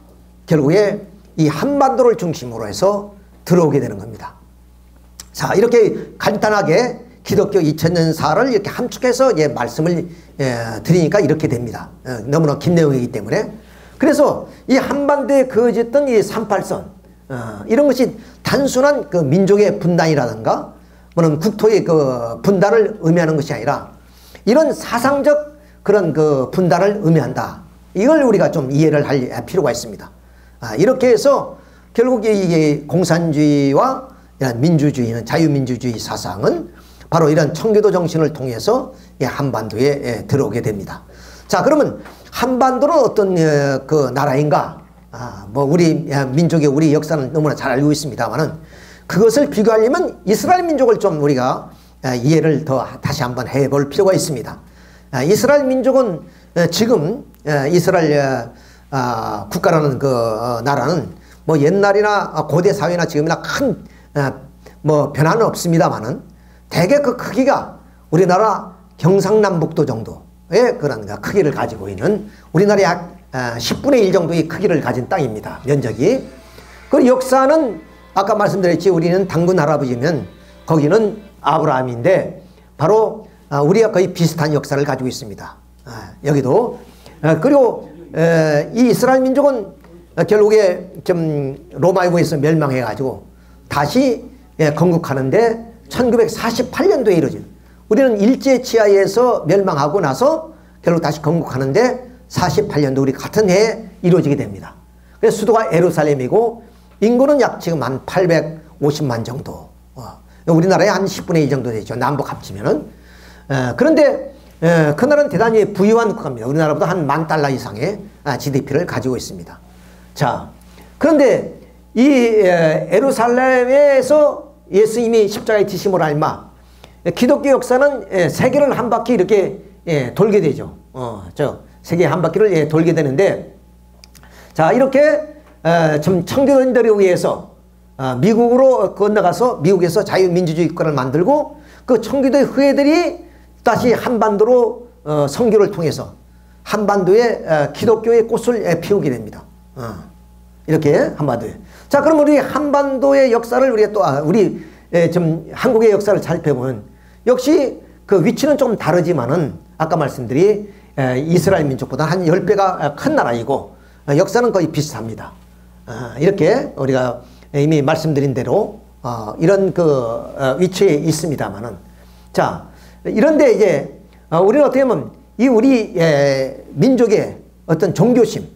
결국에 이 한반도를 중심으로 해서 들어오게 되는 겁니다. 자, 이렇게 간단하게 기독교 2000년사를 이렇게 함축해서 말씀을 드리니까 이렇게 됩니다. 너무나 긴 내용이기 때문에. 그래서 이 한반도에 그어졌던 이 38선, 이런 것이 단순한 그 민족의 분단이라든가 뭐는 국토의 그 분단을 의미하는 것이 아니라 이런 사상적 그런 그 분단을 의미한다. 이걸 우리가 좀 이해를 할 필요가 있습니다. 이렇게 해서 결국 이게 공산주의와 민주주의는, 자유민주주의 사상은 바로 이런 청교도 정신을 통해서 한반도에 들어오게 됩니다. 자, 그러면 한반도는 어떤 그 나라인가? 뭐 우리 민족의 우리 역사는 너무나 잘 알고 있습니다만은 그것을 비교하려면 이스라엘 민족을 좀 우리가 이해를 더 다시 한번 해볼 필요가 있습니다. 이스라엘 민족은 지금 이스라엘 국가라는 그 나라는 뭐 옛날이나 고대 사회나 지금이나 큰 뭐 변화는 없습니다만은 대개 그 크기가 우리나라 경상남북도 정도의 그런 크기를 가지고 있는, 우리나라 약 10분의 1 정도의 크기를 가진 땅입니다. 면적이. 그 역사는 아까 말씀드렸지, 우리는 당군 할아버지면 거기는 아브라함인데 바로 우리가 거의 비슷한 역사를 가지고 있습니다. 여기도. 그리고 이 이스라엘 민족은 결국에 좀 로마에 의해서 멸망해가지고 다시 건국하는데 1948년도에 이루어져요. 우리는 일제치하에서 멸망하고 나서 결국 다시 건국하는데 48년도 우리 같은 해에 이루어지게 됩니다. 그래서 수도가 예루살렘이고 인구는 약 지금 한 850만 정도. 우리나라의 한 10분의 1 정도 되죠. 남북 합치면은. 그런데 그 나라는 대단히 부유한 국가입니다. 우리나라보다 한 $10,000 이상의 GDP를 가지고 있습니다. 자, 그런데 이 예루살렘에서 예수님이 십자가에 지심으로 알마 기독교 역사는 세계를 한 바퀴 이렇게 돌게 되죠. 세계 한 바퀴를 돌게 되는데, 자, 이렇게 좀 청교도인들에 의해서 미국으로 건너가서 미국에서 자유민주주의 국가를 만들고 그 청교도의 후예들이 다시 한반도로 선교를 통해서 한반도에 기독교의 꽃을 피우게 됩니다. 이렇게 한반도에. 자, 그럼 우리 한반도의 역사를 우리가 또 우리 좀 한국의 역사를 살펴보면 역시 그 위치는 좀 다르지만은 아까 말씀드린 이스라엘 민족보다 한 10배가 큰 나라이고 역사는 거의 비슷합니다. 이렇게 우리가 이미 말씀드린 대로 이런 그 위치에 있습니다만은, 자, 이런데 이제 우리는 어떻게 보면 이 우리 민족의 어떤 종교심,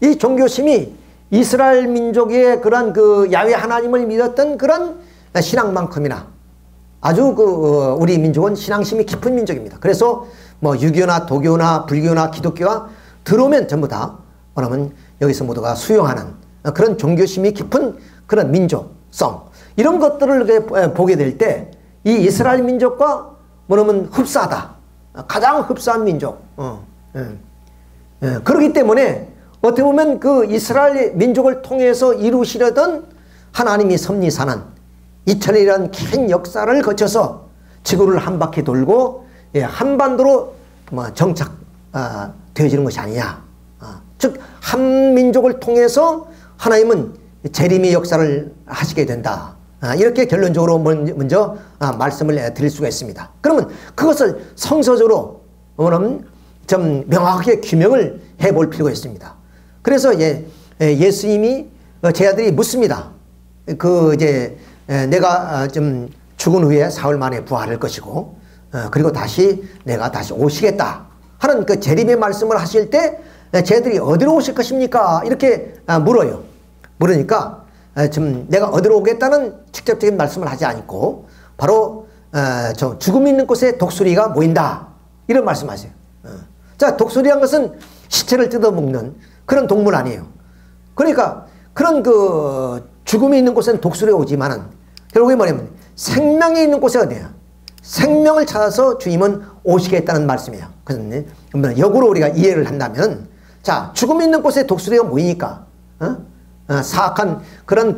이 종교심이 이스라엘 민족의 그런 그 야훼 하나님을 믿었던 그런 신앙만큼이나 아주 그 우리 민족은 신앙심이 깊은 민족입니다. 그래서 뭐 유교나 도교나 불교나 기독교가 들어오면 전부 다 그러면 여기서 모두가 수용하는 그런 종교심이 깊은 그런 민족성, 이런 것들을 보게 될 때 이 이스라엘 민족과 뭐냐면 흡사하다. 가장 흡사한 민족. 그렇기 때문에 어떻게 보면 그 이스라엘 민족을 통해서 이루시려던 하나님이 섭리사는 2000년이라는 긴 역사를 거쳐서 지구를 한 바퀴 돌고 한반도로 정착되어지는 것이 아니냐. 즉 한 민족을 통해서 하나님은 재림의 역사를 하시게 된다. 이렇게 결론적으로 먼저 말씀을 드릴 수가 있습니다. 그러면 그것을 성서적으로 좀 명확하게 규명을 해볼 필요가 있습니다. 그래서 예수님이 제 아들이 묻습니다. 내가 좀 죽은 후에 사흘 만에 부활할 것이고, 그리고 내가 다시 오시겠다 하는 그 재림의 말씀을 하실 때 제 아들이 어디로 오실 것입니까? 이렇게 물어요. 물으니까 내가 어디로 오겠다는 직접적인 말씀을 하지 않고 바로 저 죽음 있는 곳에 독수리가 모인다 이런 말씀하세요. 자, 독수리란 것은 시체를 뜯어먹는 그런 동물 아니에요. 그러니까 그런 그 죽음이 있는 곳에는 독수리가 오지만은 결국에 뭐냐면 생명이 있는 곳에 어디야? 생명을 찾아서 주님은 오시겠다는 말씀이에요. 그래서 역으로 우리가 이해를 한다면, 자, 죽음 있는 곳에 독수리가 모이니까 사악한 그런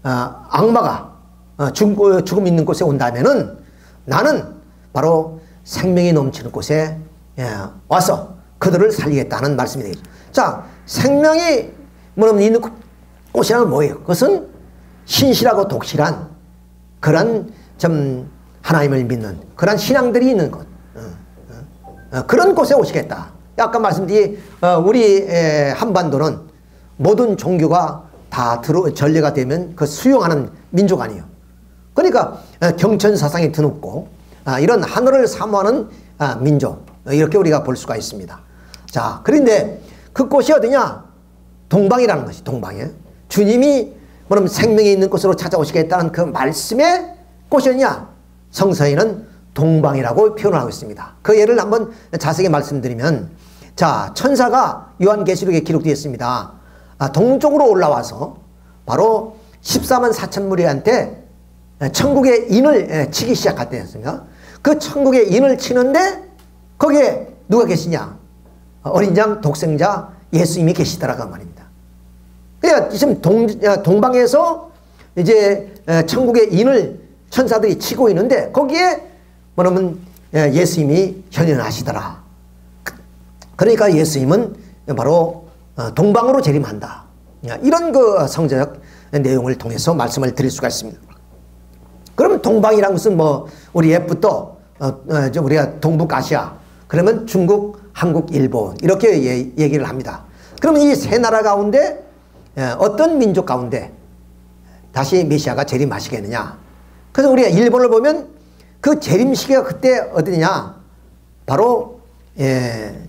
악마가 죽음 있는 곳에 온다면은 나는 바로 생명이 넘치는 곳에 와서 그들을 살리겠다는 말씀이 되겠죠. 자, 생명이 있는 곳이란 뭐예요? 그것은 신실하고 독실한 그런 하나님을 믿는 그런 신앙들이 있는 곳, 그런 곳에 오시겠다. 아까 말씀드린 우리 한반도는 모든 종교가 다 전례가 되면 그 수용하는 민족 아니에요. 그러니까 경천사상이 드높고 이런 하늘을 사모하는 민족, 이렇게 우리가 볼 수가 있습니다. 자, 그런데 그곳이 어디냐? 동방이라는 것이 동방에 주님이 생명이 있는 곳으로 찾아오시겠다는 그 말씀의 곳이 어디냐? 성서에는 동방이라고 표현하고 있습니다. 그 예를 한번 자세히 말씀드리면, 자, 천사가 요한계시록에 기록되어 있습니다. 동쪽으로 올라와서 바로 14만 4천 무리한테 천국의 인을 치기 시작할 때였습니다. 그 천국의 인을 치는데 거기에 누가 계시냐? 어린 양 독생자 예수님이 계시더라고 말입니다. 그러니까 지금 동방에서 이제 천국의 인을 천사들이 치고 있는데 거기에 예수님이 현현하시더라. 그러니까 예수님은 바로 동방으로 재림한다. 이런 그 성서적 내용을 통해서 말씀을 드릴 수가 있습니다. 그러면 동방이라는 것은 우리 옛부터 우리가 동북아시아, 그러면 중국, 한국, 일본 이렇게 얘기를 합니다. 그러면 이 세 나라 가운데 어떤 민족 가운데 다시 메시아가 재림하시겠느냐. 그래서 우리가 일본을 보면 그 재림 시기가 그때 어디냐, 바로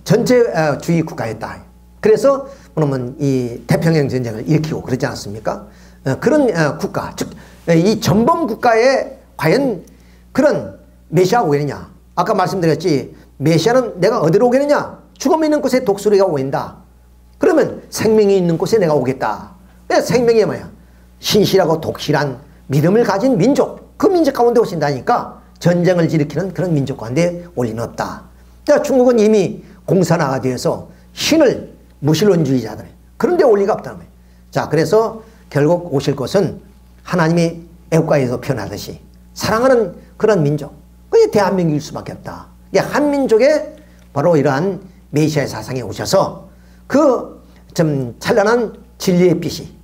전체주의 국가였다. 그래서 그러면 이 태평양 전쟁을 일으키고 그러지 않았습니까? 그런 국가, 즉 이 전범 국가에 과연 그런 메시아가 오겠느냐. 아까 말씀드렸지, 메시아는 내가 어디로 오겠느냐, 죽음이 있는 곳에 독수리가 오인다. 그러면 생명이 있는 곳에 내가 오겠다. 생명이 뭐야? 신실하고 독실한 믿음을 가진 민족, 그 민족 가운데 오신다니까 전쟁을 일으키는 그런 민족 가운데 올 리는 없다. 그러니까 중국은 이미 공산화가 되어서 신을 무신론주의자들, 그런데 올 리가 없다는 거예요. 자, 그래서 결국 오실 것은 하나님이 애국가에서 표현하듯이 사랑하는 그런 민족, 그게 대한민국일 수밖에 없다. 한민족에 바로 이러한 메시아의 사상이 오셔서 그 좀 찬란한 진리의 빛이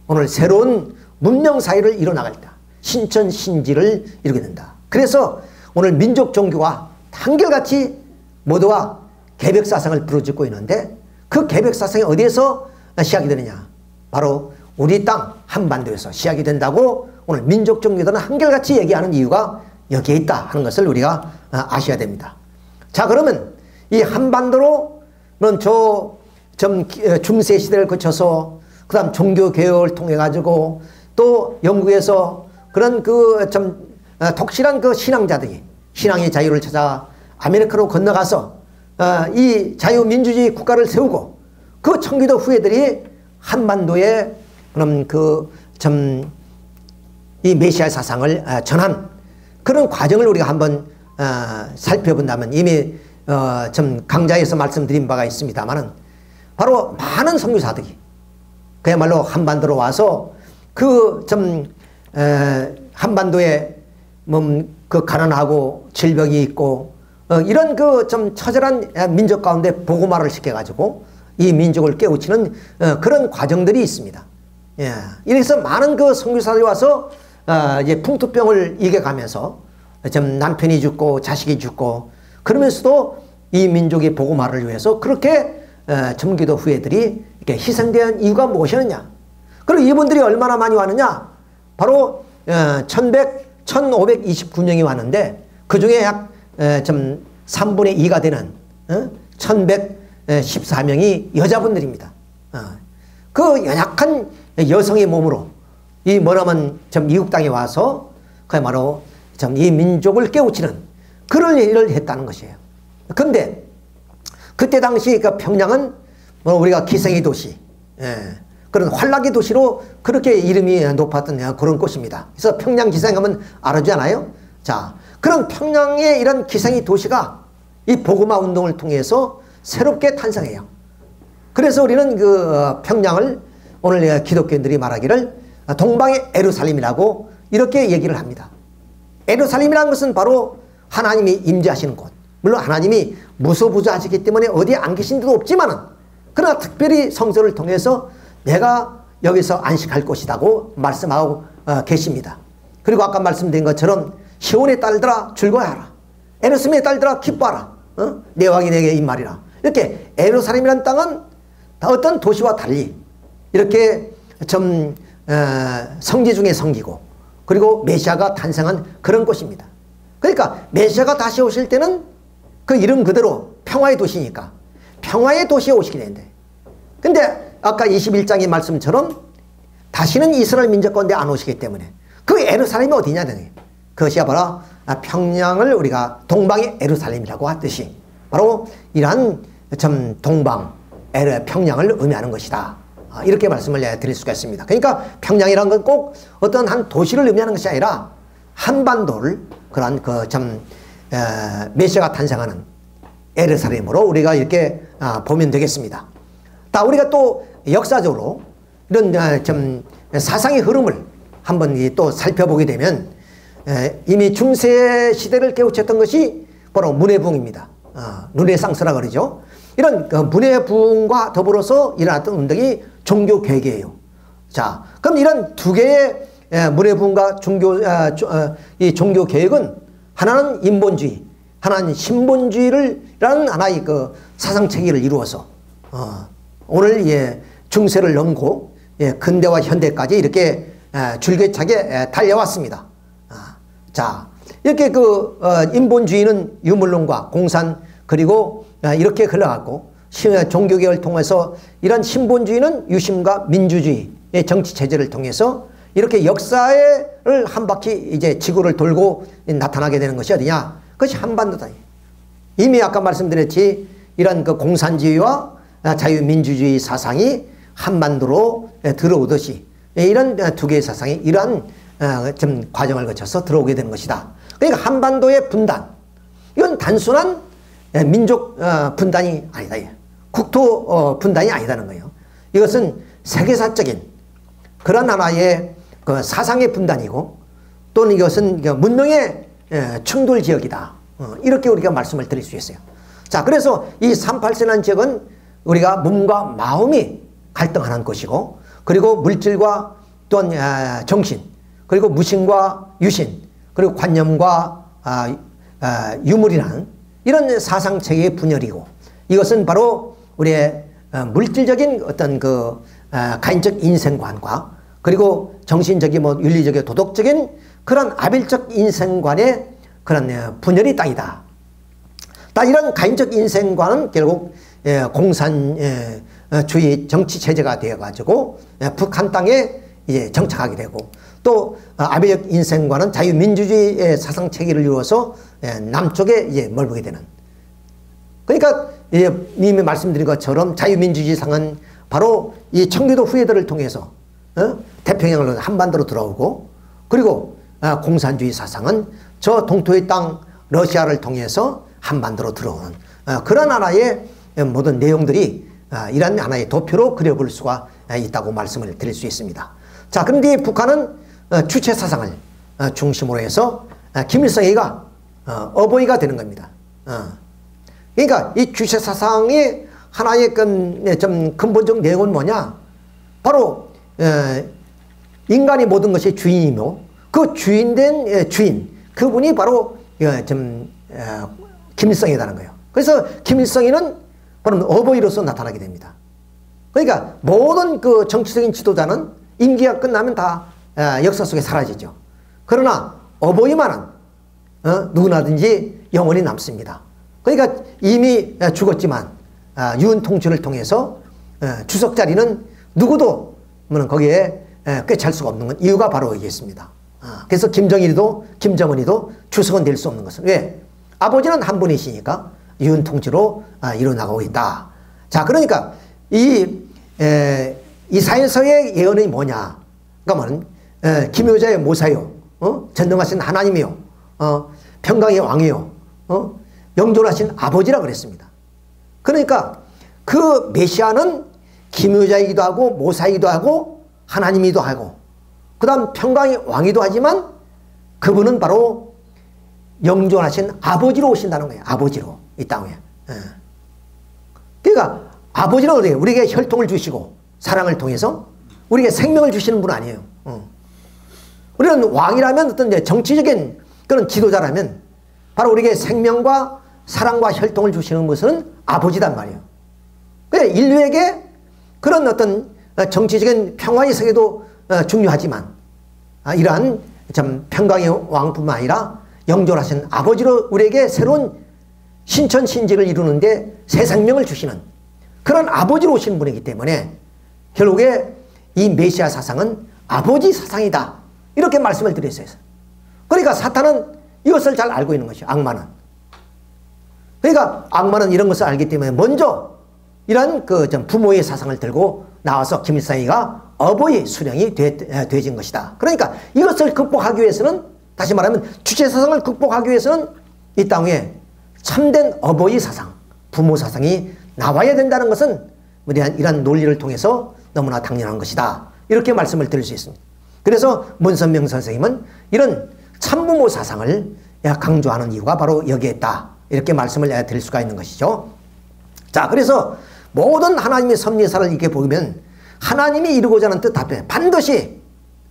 오늘 새로운 문명 사회를 이뤄나갈다. 신천 신지를 이루게 된다. 그래서 오늘 민족 종교가 한결같이 모두가 개벽사상을 부르짖고 있는데, 그 개벽사상이 어디에서 시작이 되느냐, 바로 우리 땅 한반도에서 시작이 된다고 오늘 민족 종교들은 한결같이 얘기하는 이유가 여기에 있다 하는 것을 우리가 아셔야 됩니다. 자, 그러면 이 한반도로는 좀 중세 시대를 거쳐서 그 다음 종교개혁을 통해 가지고 또 영국에서 그런 그 좀 독실한 그 신앙자들이 신앙의 자유를 찾아 아메리카로 건너가서 이 자유민주주의 국가를 세우고, 그 청기도 후예들이 한반도에 그럼 그 좀 이 메시아 사상을 전한 그런 과정을 우리가 한번 살펴본다면, 이미 좀 강좌에서 말씀드린 바가 있습니다만은, 바로 많은 선교사들이 그야말로 한반도로 와서 그 좀 한반도에 그 가난하고 질병이 있고 이런 그 좀 처절한 민족 가운데 복음화를 시켜가지고 이 민족을 깨우치는 그런 과정들이 있습니다. 예. 이래서 많은 그 선교사들이 와서 이제 풍토병을 이겨가면서 좀 남편이 죽고 자식이 죽고 그러면서도 이 민족의 복음화를 위해서 그렇게 청기도 후예들이 이렇게 희생된 이유가 무엇이었느냐. 그리고 이분들이 얼마나 많이 왔느냐. 바로 1529명이 왔는데 그 중에 약 좀 3분의 2가 되는 1114명이 여자분들입니다. 그 연약한 여성의 몸으로 이 머나먼 미국 땅에 와서 그야말로 이 민족을 깨우치는 그런 일을 했다는 것이에요. 그런데 그때 당시 그 평양은 우리가 기생의 도시, 그런 환락의 도시로 그렇게 이름이 높았던 그런 곳입니다. 그래서 평양 기생하면 알아주잖아요. 자, 그런 평양의 이런 기생의 도시가 이 복음화 운동을 통해서 새롭게 탄생해요. 그래서 우리는 그 평양을 오늘 기독교인들이 말하기를 동방의 예루살렘이라고 이렇게 얘기를 합니다. 예루살렘이라는 것은 바로 하나님이 임재하시는 곳. 물론 하나님이 무소부지하시기 때문에 어디에 안 계신 데도 없지만은, 그러나 특별히 성서를 통해서 내가 여기서 안식할 곳이라고 말씀하고 계십니다. 그리고 아까 말씀드린 것처럼 시온의 딸들아 즐거워하라, 예루살렘의 딸들아 기뻐하라, 내 왕이 내게 이 말이라. 이렇게 예루살렘이라는 땅은 어떤 도시와 달리 이렇게 좀 성지 중에 성기고, 그리고 메시아가 탄생한 그런 곳입니다. 그러니까 메시아가 다시 오실 때는 그 이름 그대로 평화의 도시니까 평화의 도시에 오시게 되는데, 근데 아까 21장의 말씀처럼 다시는 이스라엘 민족 가운데 안 오시기 때문에 그 예루살렘이 어디냐, 그것이 바로 평양을 우리가 동방의 예루살렘이라고 하듯이 바로 이러한 좀 동방 평양을 의미하는 것이다, 이렇게 말씀을 드릴 수가 있습니다. 그러니까 평양이라는 건 꼭 어떤 한 도시를 의미하는 것이 아니라 한반도를 그런 그 좀 메시아가 탄생하는 예루살렘으로 우리가 이렇게 보면 되겠습니다. 다 우리가 또 역사적으로 이런 좀 사상의 흐름을 한번 또 살펴보게 되면 이미 중세 시대를 깨우쳤던 것이 바로 문해부흥입니다. 르네상스라 그러죠. 이런 그 문해부흥과 더불어서 일어났던 운동이 종교개혁이에요. 자, 그럼 이런 두 개의 문해부흥과 이 종교개혁은 하나는 인본주의, 하나는 신본주의라는 하나의 그 사상체계를 이루어서 오늘 중세를 넘고 근대와 현대까지 이렇게 줄기차게 달려왔습니다. 자, 이렇게 인본주의는 유물론과 공산 그리고 이렇게 흘러갔고, 종교개혁을 통해서 이런 신본주의는 유신과 민주주의의 정치체제를 통해서 이렇게 역사를 한 바퀴 이제 지구를 돌고 나타나게 되는 것이 어디냐? 그것이 한반도다. 이미 아까 말씀드렸지, 이런 공산주의와 자유민주주의 사상이 한반도로 들어오듯이 이런 두 개의 사상이 이러한 좀 과정을 거쳐서 들어오게 되는 것이다. 그러니까 한반도의 분단, 이건 단순한 민족 분단이 아니다. 국토 분단이 아니다는 거예요. 이것은 세계사적인 그런 하나의 사상의 분단이고, 또는 이것은 문명의 충돌 지역이다. 이렇게 우리가 말씀을 드릴 수 있어요. 자, 그래서 이 38세라는 지역은 우리가 몸과 마음이 갈등하는 것이고, 그리고 물질과 또는 정신, 그리고 무신과 유신, 그리고 관념과 유물이라는 이런 사상체계의 분열이고, 이것은 바로 우리의 물질적인 어떤 가인적 인생관과 그리고 정신적인 윤리적인 도덕적인 그런 아벨적 인생관의 그런 분열이 땅이다. 이런 가인적 인생관은 결국 공산주의 정치체제가 되어가지고 북한 땅에 이제 정착하게 되고, 또 아벨적 인생관은 자유민주주의 사상체계를 이루어서 남쪽에 이제 멀게 되는. 그러니까 이미 말씀드린 것처럼 자유민주주의 상은 바로 이 청교도 후예들을 통해서 태평양으로 한반도로 들어오고, 그리고 공산주의 사상은 저 동토의 땅 러시아를 통해서 한반도로 들어오는 그런 하나의 모든 내용들이 이런 하나의 도표로 그려볼 수가 있다고 말씀을 드릴 수 있습니다. 자, 그런데 북한은 주체 사상을 중심으로 해서 김일성이가 어버이가 되는 겁니다. 그러니까 이 주체 사상의 하나의 좀 근본적 내용은 뭐냐? 바로 인간이 모든 것이 주인이며, 그 주인된 주인, 그분이 바로 김일성이라는 거예요. 그래서 김일성이는 바로 어버이로서 나타나게 됩니다. 그러니까 모든 정치적인 지도자는 임기가 끝나면 다 역사 속에 사라지죠. 그러나 어버이만은 누구나든지 영원히 남습니다. 그러니까 이미 죽었지만 유은 통치를 통해서 주석 자리는 누구도 거기에 꿰찰 수가 없는 건 이유가 바로 여기 있습니다. 그래서 김정일이도 김정은이도 주석은 될 수 없는 것은 왜? 아버지는 한 분이시니까 유은 통치로 이루어나가고 있다. 자, 그러니까 이사야서의 예언이 뭐냐? 그러니까 김효자의 모사요, 전능하신 하나님이요, 평강의 왕이요, 영존하신 아버지라 그랬습니다. 그러니까 그 메시아는 김효자이기도 하고 모사이기도 하고 하나님이기도 하고, 그 다음 평강의 왕이기도 하지만 그분은 바로 영존하신 아버지로 오신다는 거예요. 아버지로 이 땅에. 그러니까 아버지는 어디에 우리에게 혈통을 주시고 사랑을 통해서 우리에게 생명을 주시는 분 아니에요. 우리는 왕이라면 어떤 정치적인 그런 지도자라면 바로 우리에게 생명과 사랑과 혈통을 주시는 것은 아버지단 말이에요. 그래, 인류에게 그런 어떤 정치적인 평화의 세계도 중요하지만 이러한 참 평강의 왕뿐만 아니라 영존하신 아버지로 우리에게 새로운 신천신직을 이루는데 새 생명을 주시는 그런 아버지로 오신 분이기 때문에 결국에 이 메시아 사상은 아버지 사상이다, 이렇게 말씀을 드렸어요. 그러니까 사탄은 이것을 잘 알고 있는 것이요, 악마는. 그러니까 악마는 이런 것을 알기 때문에 먼저 이런 부모의 사상을 들고 나와서 김일성이가 어버이 수령이 되어진 것이다. 그러니까 이것을 극복하기 위해서는, 다시 말하면 주체 사상을 극복하기 위해서는 이 땅에 참된 어버이 사상, 부모 사상이 나와야 된다는 것은 이러한 논리를 통해서 너무나 당연한 것이다, 이렇게 말씀을 드릴 수 있습니다. 그래서 문선명 선생님은 이런 참부모 사상을 강조하는 이유가 바로 여기에 있다, 이렇게 말씀을 드릴 수가 있는 것이죠. 자, 그래서 모든 하나님의 섭리사를 이렇게 보면 하나님이 이루고자 하는 뜻 앞에 반드시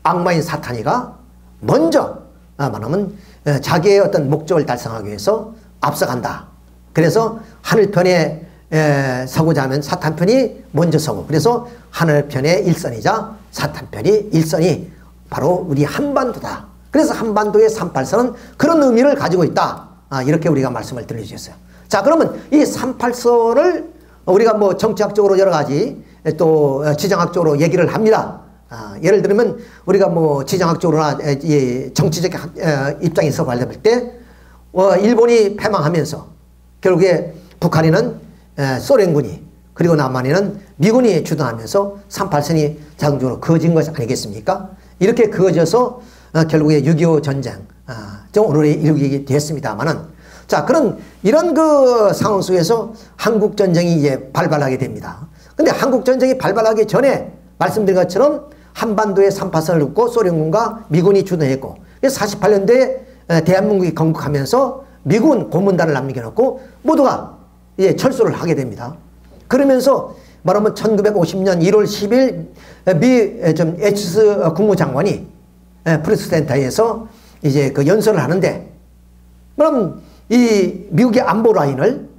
악마인 사탄이가 먼저 말하면 자기의 어떤 목적을 달성하기 위해서 앞서간다. 그래서 하늘편에 서고자 하면 사탄편이 먼저 서고, 그래서 하늘편의 일선이자 사탄편이 일선이 바로 우리 한반도다. 그래서 한반도의 3.8선은 그런 의미를 가지고 있다. 이렇게 우리가 말씀을 들려주셨어요. 자, 그러면 이 3.8선을 우리가 뭐 정치학적으로 여러 가지 또 지정학적으로 얘기를 합니다. 예를 들면 우리가 뭐 지정학적으로나 정치적 입장에서 관련할 때 일본이 패망하면서 결국에 북한에는 소련군이 그리고 남한에는 미군이 주도하면서 3.8선이 자동적으로 그어진 것이 아니겠습니까? 이렇게 그어져서 결국에 6.25 전쟁 오늘에 이르게 됐습니다만은 자, 이런 그 상황 속에서 한국전쟁이 이제 발발하게 됩니다. 근데 한국전쟁이 발발하기 전에 말씀드린 것처럼 한반도에 3.8선을 놓고 소련군과 미군이 주도했고 48년도에 대한민국이 건국하면서 미군 고문단을 남겨놓고 모두가 이제 철수를 하게 됩니다. 그러면서 말하면 1950년 1월 10일 미 에츠스 국무장관이 프레스센터에서 이제 그 연설을 하는데 그럼 이 미국의 안보 라인을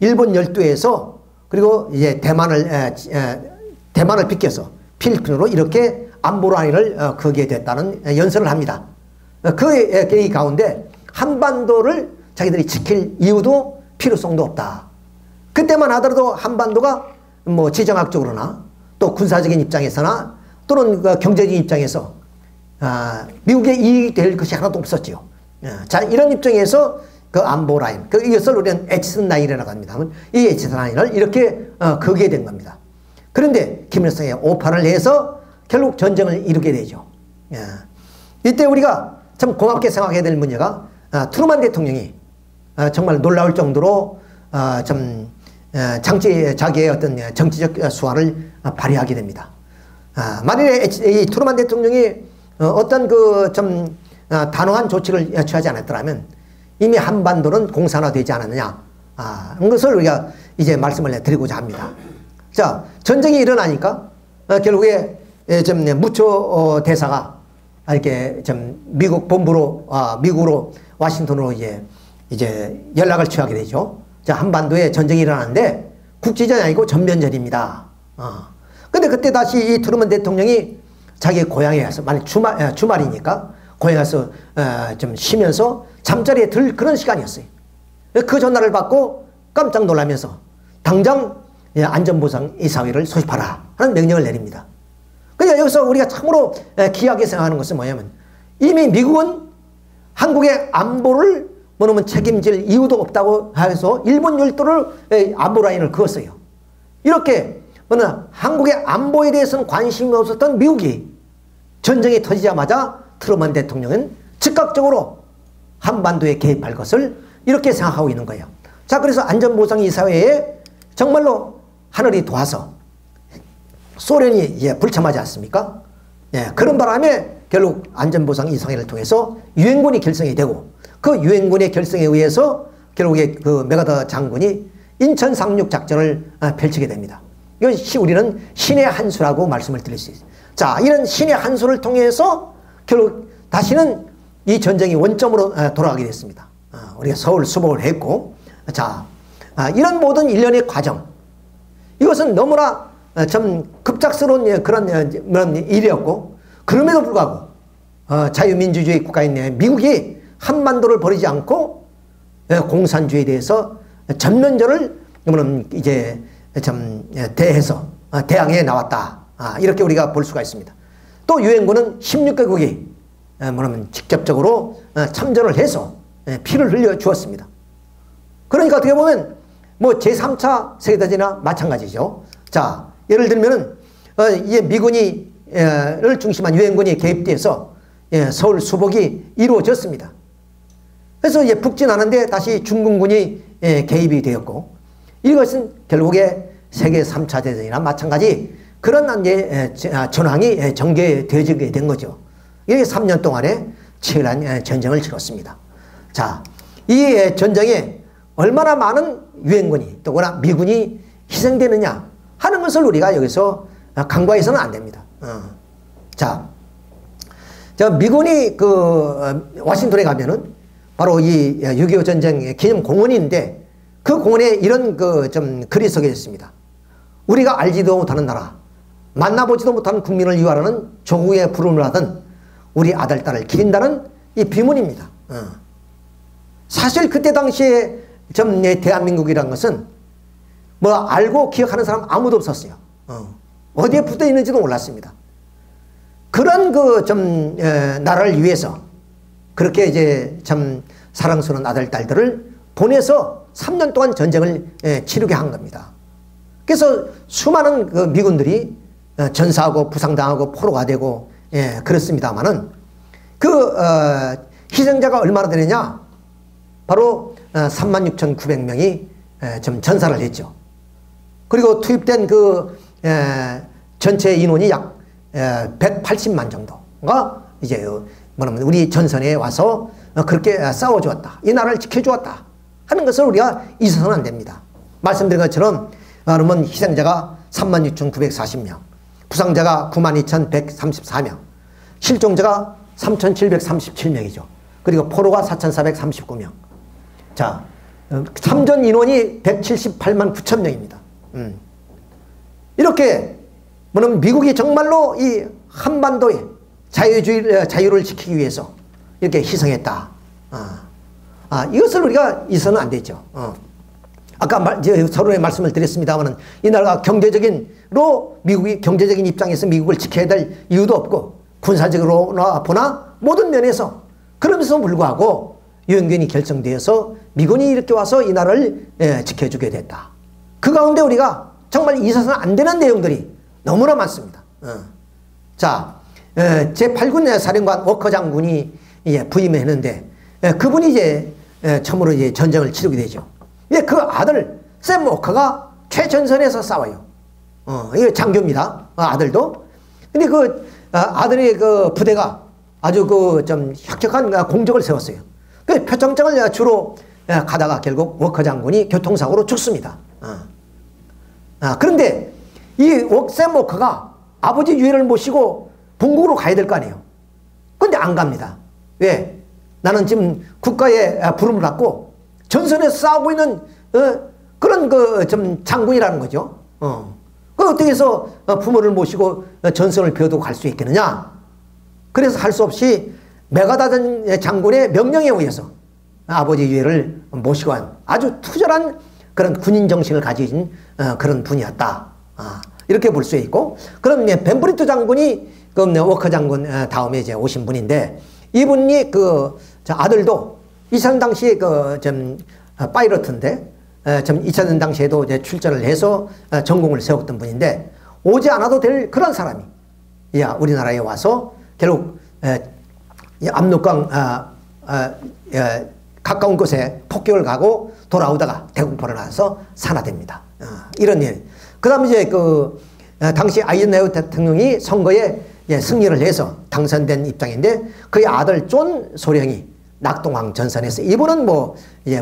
일본 열도에서 그리고 이제 대만을 비껴서 필리핀으로 이렇게 안보 라인을 그게 됐다는 연설을 합니다. 그 계획 가운데 한반도를 자기들이 지킬 이유도 필요성도 없다. 그때만 하더라도 한반도가 뭐 지정학적으로나 또 군사적인 입장에서나 또는 그 경제적인 입장에서 미국의 이익이 될 것이 하나도 없었죠. 자, 이런 입장에서 그 안보 라인, 이것을 우리는 에치슨 라인이라고 합니다. 이 에치슨 라인을 이렇게 그게 된 겁니다. 그런데 김일성의 오판을 해서 결국 전쟁을 이루게 되죠. 이때 우리가 참 고맙게 생각해야 될 문제가 트루만 대통령이 정말 놀라울 정도로 자기의 어떤 정치적 수완을 발휘하게 됩니다. 만일에 이 트루만 대통령이 어떤 단호한 조치를 취하지 않았더라면 이미 한반도는 공산화되지 않았느냐. 그것을 우리가 이제 말씀을 드리고자 합니다. 자, 전쟁이 일어나니까 결국에 무초 대사가 이렇게 미국 본부로 미국으로 와싱턴으로 이제 연락을 취하게 되죠. 자, 한반도에 전쟁이 일어나는데 국지전이 아니고 전면전입니다. 근데 그때 다시 이 트루먼 대통령이 자기 고향에 가서 만약 주말이니까 고향에 가서 좀 쉬면서 잠자리에 들 그런 시간이었어요. 그 전화를 받고 깜짝 놀라면서 당장 안전보장이사회를 소집하라 하는 명령을 내립니다. 그러니까 여기서 우리가 참으로 기이하게 생각하는 것은 뭐냐면 이미 미국은 한국의 안보를 뭐냐면 책임질 이유도 없다고 해서 일본 열도를 안보 라인을 그었어요. 이렇게 한국의 안보에 대해서는 관심이 없었던 미국이 전쟁이 터지자마자 트루먼 대통령은 즉각적으로 한반도에 개입할 것을 이렇게 생각하고 있는 거예요. 자, 그래서 안전보장이사회에 정말로 하늘이 도와서 소련이 불참하지 않습니까? 그런 바람에 결국 안전보장이사회를 통해서 유엔군이 결성이 되고 그 유엔군의 결성에 의해서 결국에 그 메가더 장군이 인천 상륙 작전을 펼치게 됩니다. 이것이 우리는 신의 한 수라고 말씀을 드릴 수 있어요. 자, 이런 신의 한 수를 통해서 결국 다시는 이 전쟁이 원점으로 돌아가게 됐습니다. 우리가 서울 수복을 했고, 자, 이런 모든 일련의 과정, 이것은 너무나 참 급작스러운 그런 일이었고, 그럼에도 불구하고 자유민주주의 국가인 미국이 한반도를 버리지 않고 공산주의에 대해서 전면전을 이제 대항해 나왔다. 이렇게 우리가 볼 수가 있습니다. 또 유엔군은 16개국이 직접적으로 참전을 해서 피를 흘려 주었습니다. 그러니까 어떻게 보면 뭐 제3차 세계대전이나 마찬가지죠. 자, 예를 들면은 이 미군을 중심한 유엔군이 개입돼서 서울 수복이 이루어졌습니다. 그래서 이제 북진하는데 다시 중공군이 개입이 되었고, 이것은 결국에 세계 3차 대전이나 마찬가지 그런 전황이 전개되어지게 된 거죠. 이게 3년 동안에 치열한 전쟁을 치렀습니다. 자, 이 전쟁에 얼마나 많은 유엔군이 또나 미군이 희생되느냐 하는 것을 우리가 여기서 간과해서는 안 됩니다. 자, 미군이 와싱턴에 가면은 바로 이 6.25 전쟁 기념 공원인데 그 공원에 이런 글이 써져 있습니다. 우리가 알지도 못하는 나라, 만나보지도 못하는 국민을 위하라는 조국의 부름을 하던 우리 아들, 딸을 기린다는 이 비문입니다. 사실 그때 당시에 대한민국이라는 것은 뭐 알고 기억하는 사람 아무도 없었어요. 어디에 붙어 있는지도 몰랐습니다. 그런 나라를 위해서 그렇게 이제 참 사랑스러운 아들, 딸들을 보내서 3년 동안 전쟁을 치르게 한 겁니다. 그래서 수많은 그 미군들이 전사하고 부상당하고 포로가 되고 그렇습니다만은 희생자가 얼마나 되느냐? 바로 36,900명이 전사를 했죠. 그리고 투입된 전체 인원이 약 180만 정도가 이제 뭐냐면 우리 전선에 와서 그렇게 싸워주었다. 이 나라를 지켜주었다 하는 것을 우리가 잊어서는 안 됩니다. 말씀드린 것처럼 그러면 희생자가 36,940명, 부상자가 92,134명, 실종자가 3,737명이죠. 그리고 포로가 4,439명. 자, 참전 인원이 178만 9천 명입니다. 이렇게 뭐냐면 미국이 정말로 이 한반도의 자유를 지키기 위해서 이렇게 희생했다. 이것을 우리가 잊어서는 안 되죠. 아까 서로의 말씀을 드렸습니다만 이 나라가 미국이 경제적인 입장에서 미국을 지켜야 될 이유도 없고 군사적으로나 보나 모든 면에서 그러면서 불구하고 유엔군이 결성되어서 미군이 이렇게 와서 이 나라를 지켜주게 됐다. 그 가운데 우리가 정말 잊어서는 안 되는 내용들이 너무나 많습니다. 자, 제8군 사령관 워커 장군이 부임했는데 그분이 이제 처음으로 이제 전쟁을 치르게 되죠. 그 아들 샘 워커가 최전선에서 싸워요. 이게 장교입니다. 아들도. 근데 아들의 부대가 아주 좀 혁혁한 공적을 세웠어요. 그 표창장을 주로 가다가 결국 워커 장군이 교통사고로 죽습니다. 그런데 이 샘 워커가 아버지 유해를 모시고 본국으로 가야 될 거 아니에요. 그런데 안 갑니다. 왜? 나는 지금 국가의 부름을 받고 전선에서 싸우고 있는 그런 좀 장군이라는 거죠. 그 어떻게 해서 부모를 모시고 전선을 비워두고 갈 수 있겠느냐? 그래서 할 수 없이 메가다전 장군의 명령에 의해서 아버지 유해를 모시고 한 아주 투절한 그런 군인 정신을 가진 그런 분이었다. 이렇게 볼 수 있고, 그럼 벤브리트 장군이 워커 장군 다음에 이제 오신 분인데, 이분이 아들도 2차 당시에 파이러트인데, 2차 당시에도 이제 출전을 해서 전공을 세웠던 분인데, 오지 않아도 될 그런 사람이 우리나라에 와서 결국 압록강 가까운 곳에 폭격을 가고 돌아오다가 대공포를 나서 산화됩니다. 이런 일. 그 다음에 이제 당시 아이젠하워 대통령이 선거에 승리를 해서 당선된 입장인데, 그의 아들 존 소령이 낙동강 전선에서, 이분은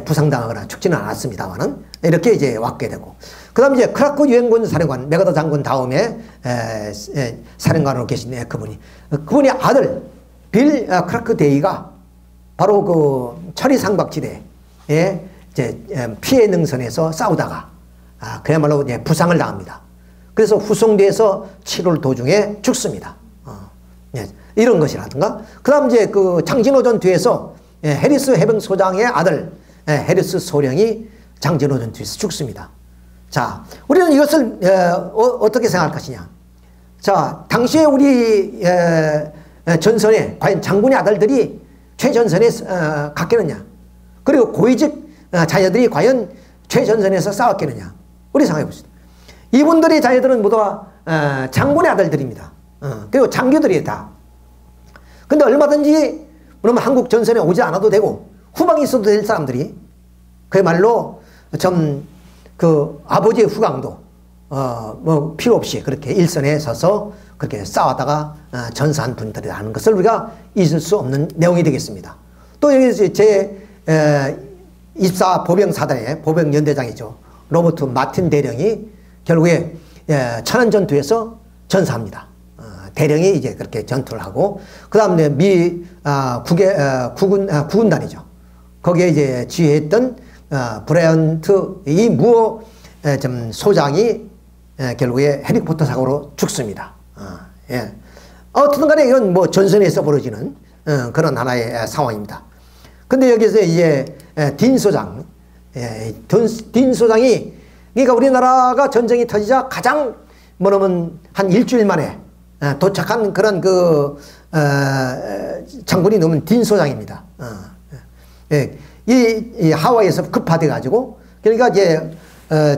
부상당하거나 죽지는 않았습니다만은 이렇게 이제 왔게 되고, 그 다음에 이제 크라크 유엔군 사령관, 메가더 장군 다음에 사령관으로 계신 그분이 아들 빌 크라크 데이가 바로 철이 삼각지대에 이제 피해 능선에서 싸우다가 그야말로 이제 부상을 당합니다. 그래서 후송돼서 치료를 도중에 죽습니다. 이런 것이라든가, 그 다음 이제 장진호전 뒤에서 해리스 해병소장의 아들 해리스 소령이 장진호전 뒤에서 죽습니다. 자, 우리는 이것을 어떻게 생각할 것이냐? 자, 당시에 우리 전선에 과연 장군의 아들들이 최전선에 갔겠느냐? 그리고 고위직 자녀들이 과연 최전선에서 싸웠겠느냐? 우리 생각해 봅시다. 이분들의 자녀들은 모두 장군의 아들들입니다. 그리고 장교들이 다. 근데 얼마든지 그러면 한국 전선에 오지 않아도 되고 후방에 있어도 될 사람들이 그야말로 좀 아버지의 후광도 필요 없이 그렇게 일선에 서서 그렇게 싸우다가 전사한 분들이라는 것을 우리가 잊을 수 없는 내용이 되겠습니다. 또 여기 제 24 보병사단의 보병연대장이죠. 로버트 마틴 대령이 결국에 천안전투에서 전사합니다. 대령이 이제 그렇게 전투를 하고, 그 다음에 미 구군단이죠. 거기에 이제 지휘했던 브라이언트 이 무어 소장이 결국에 헬리콥터 사고로 죽습니다. 어떻든 간에 이건 뭐 전선에서 벌어지는 그런 하나의 상황입니다. 근데 여기서 이제 딘 소장, 딘 소장이, 그러니까 우리나라가 전쟁이 터지자 가장 뭐냐면 한 일주일 만에 도착한 그런 그 장군이 누구면 딘 소장입니다. 이 하와이에서 급파돼 가지고, 그러니까 이제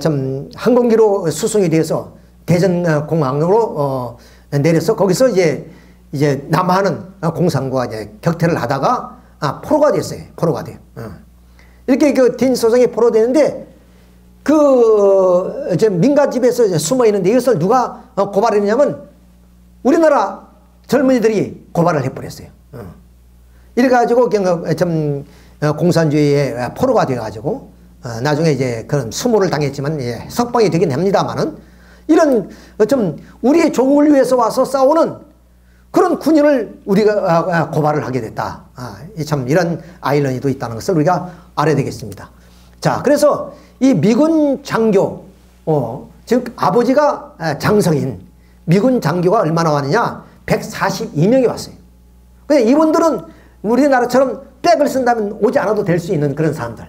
좀 항공기로 수송이 돼서 대전 공항으로 내려서 거기서 이제 남하는 공산과 이제 격퇴를 하다가 포로가 됐어요. 포로가 돼요. 이렇게 그 딘 소장이 포로되는데 그 민가집에서 숨어 있는데 이것을 누가 고발했냐면 우리나라 젊은이들이 고발을 해버렸어요. 이래가지고 좀 공산주의의 포로가 돼가지고 나중에 이제 그런 수모를 당했지만 석방이 되긴 합니다만은 이런 좀 우리의 조국을 위해서 와서 싸우는 그런 군인을 우리가 고발을 하게 됐다. 참 이런 아이러니도 있다는 것을 우리가 알아야 되겠습니다. 자, 그래서 이 미군 장교, 즉 아버지가 장성인 미군 장교가 얼마나 왔느냐? 142명이 왔어요. 근데 이분들은 우리나라처럼 백을 쓴다면 오지 않아도 될 수 있는 그런 사람들.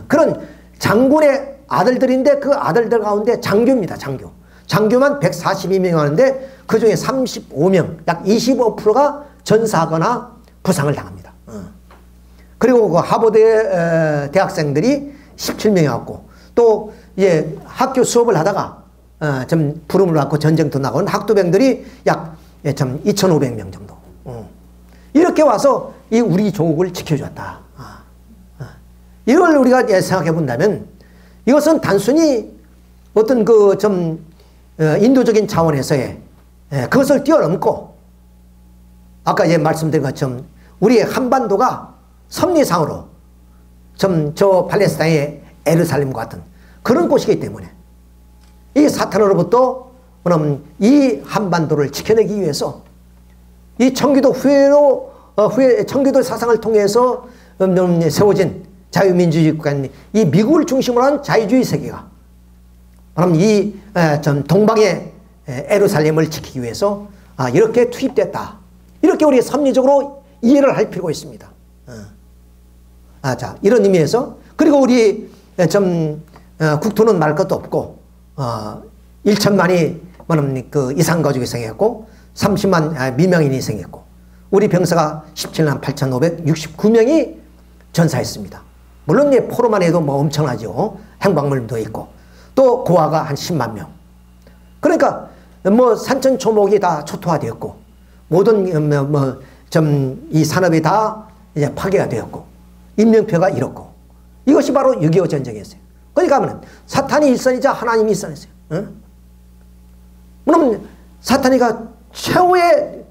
그런 장군의 아들들인데 그 아들들 가운데 장교입니다. 장교. 장교만 142명이 왔는데 그 중에 35명, 약 25%가 전사하거나 부상을 당합니다. 그리고 그 하버드 대학생들이 17명이 왔고, 또 예, 학교 수업을 하다가 좀 부름을 받고 전쟁터 나온 학도병들이 약 2,500명 정도. 이렇게 와서 이 우리 조국을 지켜줬다. 이걸 우리가 생각해 본다면 이것은 단순히 어떤 그 좀 인도적인 차원에서의 그것을 뛰어넘고, 아까 이제 말씀드린 것처럼 우리의 한반도가 섭리상으로 좀 저 팔레스타인의 예루살렘과 같은 그런 곳이기 때문에 이 사탄으로부터 그럼 이 한반도를 지켜내기 위해서 이 청기도 청기도 사상을 통해서 세워진 자유민주주의 국가인 이 미국을 중심으로 한 자유주의 세계가 그럼 이 동방의 예루살렘을 지키기 위해서 이렇게 투입됐다. 이렇게 우리가 섭리적으로 이해를 할 필요가 있습니다. 자, 이런 의미에서, 그리고 우리 국토는 말 것도 없고 1천만이 그 이상 가족이 생겼고 30만 미명인이 생겼고 우리 병사가 17만 8,569명이 전사했습니다. 물론 이제 포로만 해도 뭐 엄청나죠. 행방물도 있고 또 고아가 한 10만 명. 그러니까 뭐 산천초목이 다 초토화되었고 모든 이 산업이 다 이제 파괴가 되었고 인명피해가 일었고 이것이 바로 6.25 전쟁이었어요. 그러니까 사탄이 일선이자 하나님이 일선이었어요. 그러면 사탄이가 최후의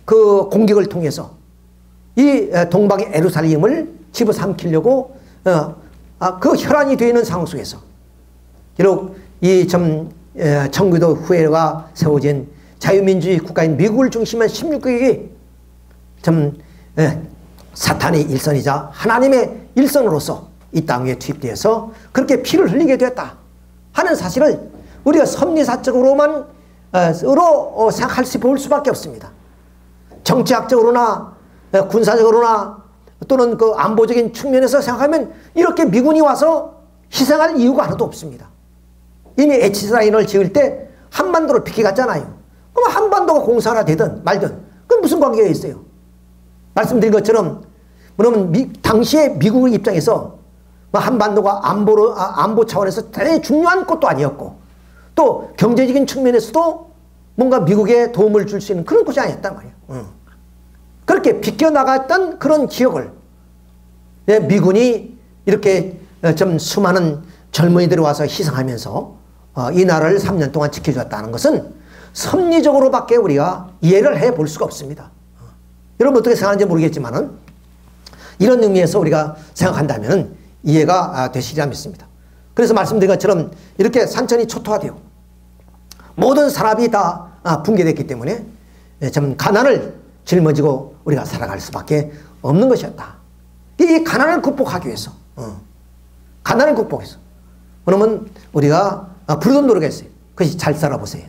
그 공격을 통해서 이 동방의 예루살렘을 집어삼키려고 그 혈안이 되어 있는 상황 속에서 비록 이 청교도 후예가 세워진 자유민주주의 국가인 미국을 중심한 16국이 사탄의 일선이자 하나님의 일선으로서 이 땅에 투입되어서 그렇게 피를 흘리게 되었다 하는 사실을 우리가 섭리사적으로만 생각할 수 볼 수밖에 없습니다. 정치학적으로나 군사적으로나 또는 그 안보적인 측면에서 생각하면 이렇게 미군이 와서 희생할 이유가 하나도 없습니다. 이미 H라인을 지을 때 한반도를 비켜갔잖아요. 그럼 한반도가 공사가 되든 말든 그건 무슨 관계가 있어요? 말씀드린 것처럼 그러면 당시에 미국의 입장에서 한반도가 안보 차원에서 대단히 중요한 것도 아니었고 또 경제적인 측면에서도 뭔가 미국에 도움을 줄 수 있는 그런 곳이 아니었단 말이에요. 그렇게 비껴나갔던 그런 기억을 미군이 이렇게 좀 수많은 젊은이들이 와서 희생하면서 이 나라를 3년 동안 지켜줬다는 것은 섭리적으로밖에 우리가 이해를 해볼 수가 없습니다. 여러분 어떻게 생각하는지 모르겠지만은 이런 의미에서 우리가 생각한다면 이해가 되시리라 믿습니다. 그래서 말씀드린 것처럼 이렇게 산천이 초토화되고 모든 산업이 다 붕괴됐기 때문에 참 가난을 짊어지고 우리가 살아갈 수밖에 없는 것이었다. 이 가난을 극복하기 위해서 가난을 극복해서 그러면 우리가 부르던 노래가 있어요. 그것이 잘 살아보세요.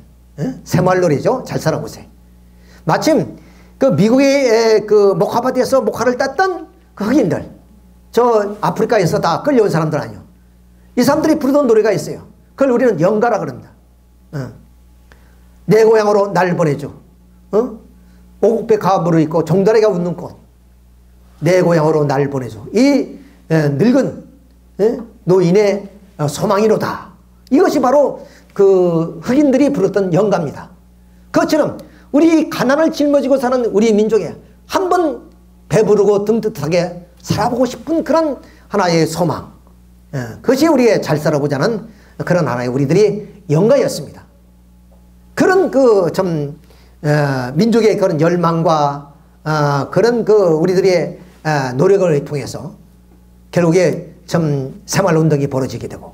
새마을노래죠. 잘 살아보세요. 마침 그 미국의 그 목화밭에서 목화를 땄던 그 흑인들, 저 아프리카에서 다 끌려온 사람들 아니요. 이 사람들이 부르던 노래가 있어요. 그걸 우리는 영가라 그럽니다. 내 고향으로 날 보내줘. 오국배 가물을 입고 종다리가 웃는 꽃. 내 고향으로 날 보내줘. 이 늙은 노인의 소망이로다. 이것이 바로 그 흑인들이 부르던 영가입니다. 그것처럼 우리 가난을 짊어지고 사는 우리 민족에 한번 배부르고 든든하게 살아보고 싶은 그런 하나의 소망, 그것이 우리의 잘 살아보자 하는 그런 하나의 우리들이 영가였습니다. 그런 그 좀 민족의 그런 열망과 그런 그 우리들의 노력을 통해서 결국에 좀 새마을운동이 벌어지게 되고,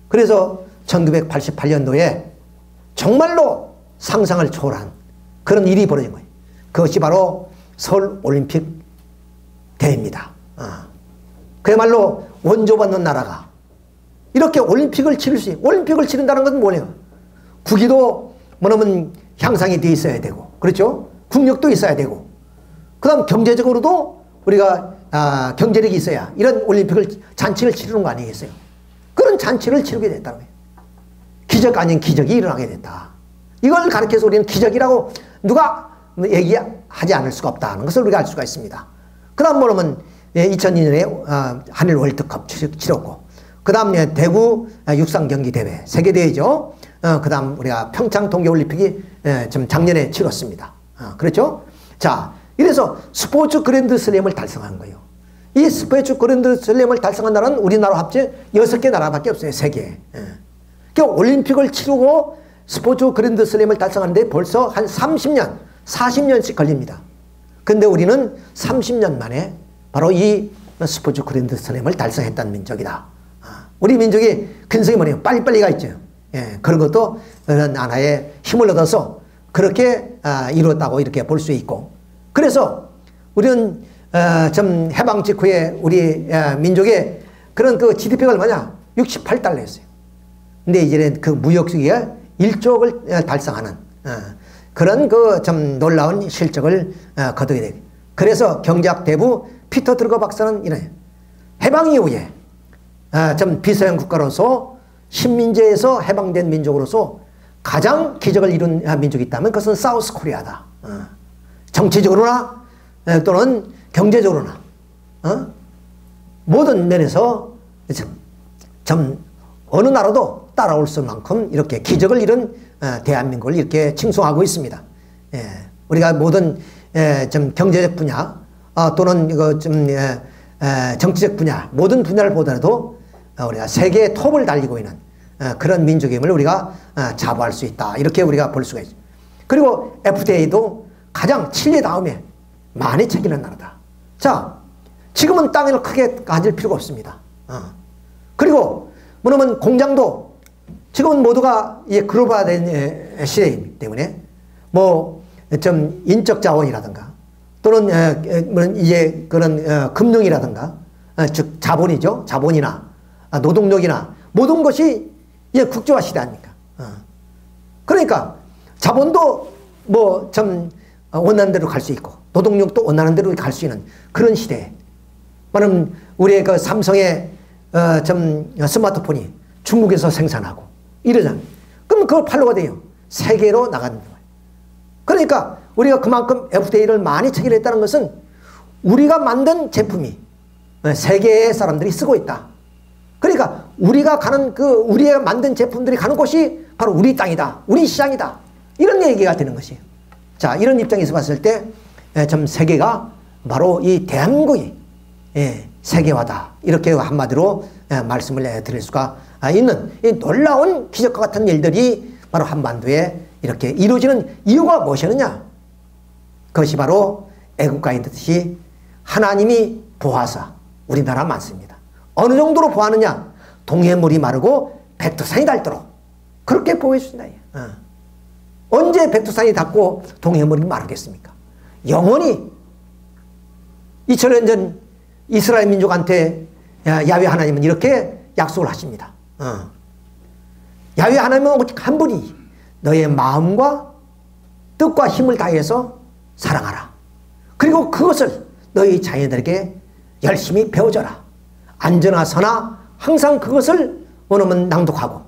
그래서 1988년도에 정말로 상상을 초월한 그런 일이 벌어진 거예요. 그것이 바로 서울올림픽 대회입니다. 그야말로 원조받는 나라가 이렇게 올림픽을 치를 수 있어요. 올림픽을 치른다는 건 뭐예요? 국위도 뭐냐면 향상이 돼 있어야 되고, 그렇죠? 국력도 있어야 되고, 그 다음 경제적으로도 우리가 경제력이 있어야 이런 올림픽을 잔치를 치르는 거 아니겠어요? 그런 잔치를 치르게 됐다는 거예요. 기적 아닌 기적이 일어나게 됐다. 이걸 가르쳐서 우리는 기적이라고 누가 얘기하지 않을 수가 없다는 것을 우리가 알 수가 있습니다. 그 다음 뭐냐면 2002년에 한일 월드컵 치렀고, 그 다음 대구 육상경기대회 세계대회죠. 그 다음 우리가 평창 동계올림픽이 좀 작년에 치렀습니다. 그렇죠? 자, 이래서 스포츠 그랜드 슬램을 달성한 거예요. 이 스포츠 그랜드 슬램을 달성한 나라는 우리나라 합쳐 6개 나라밖에 없어요. 세계에. 그러니까 올림픽을 치르고 스포츠 그랜드 슬램을 달성하는데 벌써 한 30년, 40년씩 걸립니다. 근데 우리는 30년 만에 바로 이 스포츠 그랜드 슬램을 달성했다는 민족이다. 우리 민족이 근성이 뭐냐면 빨리빨리가 있죠. 그런 것도 하나의 힘을 얻어서 그렇게 이루었다고 이렇게 볼 수 있고, 그래서 우리는 좀 해방 직후에 우리 민족의 그런 그 GDP가 얼마냐? 68달러였어요. 근데 이제는 그 무역 수지가 1조억을 달성하는 그런 그 좀 놀라운 실적을 거두게 되고, 그래서 경제학 대부 피터 드러거 박사는 이래요. 해방 이후에 좀 비서형 국가로서 식민지에서 해방된 민족으로서 가장 기적을 이룬 민족이 있다면 그것은 사우스 코리아다. 정치적으로나 또는 경제적으로나 모든 면에서 좀 어느 나라도 따라올 수 만큼 이렇게 기적을 이룬 대한민국을 이렇게 칭송하고 있습니다. 우리가 모든 좀 경제적 분야 또는 이거 좀 정치적 분야 모든 분야를 보더라도 우리가 세계의 톱을 달리고 있는 그런 민족임을 우리가 자부할 수 있다. 이렇게 우리가 볼 수가 있죠. 그리고 FTA도 가장 칠레 다음에 많이 챙기는 나라다. 자, 지금은 땅을 크게 가질 필요가 없습니다. 그리고 뭐냐면 공장도 지금은 모두가 이제 글로벌화된 시대이기 때문에 뭐 좀 인적 자원이라든가 또는 이제 그런 금융이라든가 즉 자본이죠. 자본이나 노동력이나 모든 것이 이제 국제화 시대 아닙니까? 그러니까 자본도 뭐 좀 원하는 대로 갈 수 있고 노동력도 원하는 대로 갈 수 있는 그런 시대에 말하면 우리의 그 삼성의 좀 스마트폰이 중국에서 생산하고 이러잖아요. 그럼 그걸 팔로가 돼요. 세계로 나가는 거예요. 그러니까 우리가 그만큼 FTA를 많이 체결했다는 것은 우리가 만든 제품이 세계의 사람들이 쓰고 있다. 그러니까 우리가 가는 우리가 만든 제품들이 가는 곳이 바로 우리 땅이다. 우리 시장이다. 이런 얘기가 되는 것이에요. 자, 이런 입장에서 봤을 때 좀 세계가 바로 이 대한민국이 세계화다. 이렇게 한마디로 말씀을 드릴 수가 있는 이 놀라운 기적과 같은 일들이 바로 한반도에 이렇게 이루어지는 이유가 무엇이었느냐? 그것이 바로 애국가인 듯이 하나님이 보아사 우리나라 많습니다. 어느 정도로 보았느냐? 동해물이 마르고 백두산이 닳도록 그렇게 보호해 주신다. 언제 백두산이 닳고 동해물이 마르겠습니까? 영원히 2000년 전 이스라엘 민족한테 야훼 하나님은 이렇게 약속을 하십니다. 야훼 하나님은 오직 한 분이 너의 마음과 뜻과 힘을 다해서 사랑하라. 그리고 그것을 너희 자녀들에게 열심히 배워줘라. 안전하 서나 항상 그것을 원하면 낭독하고,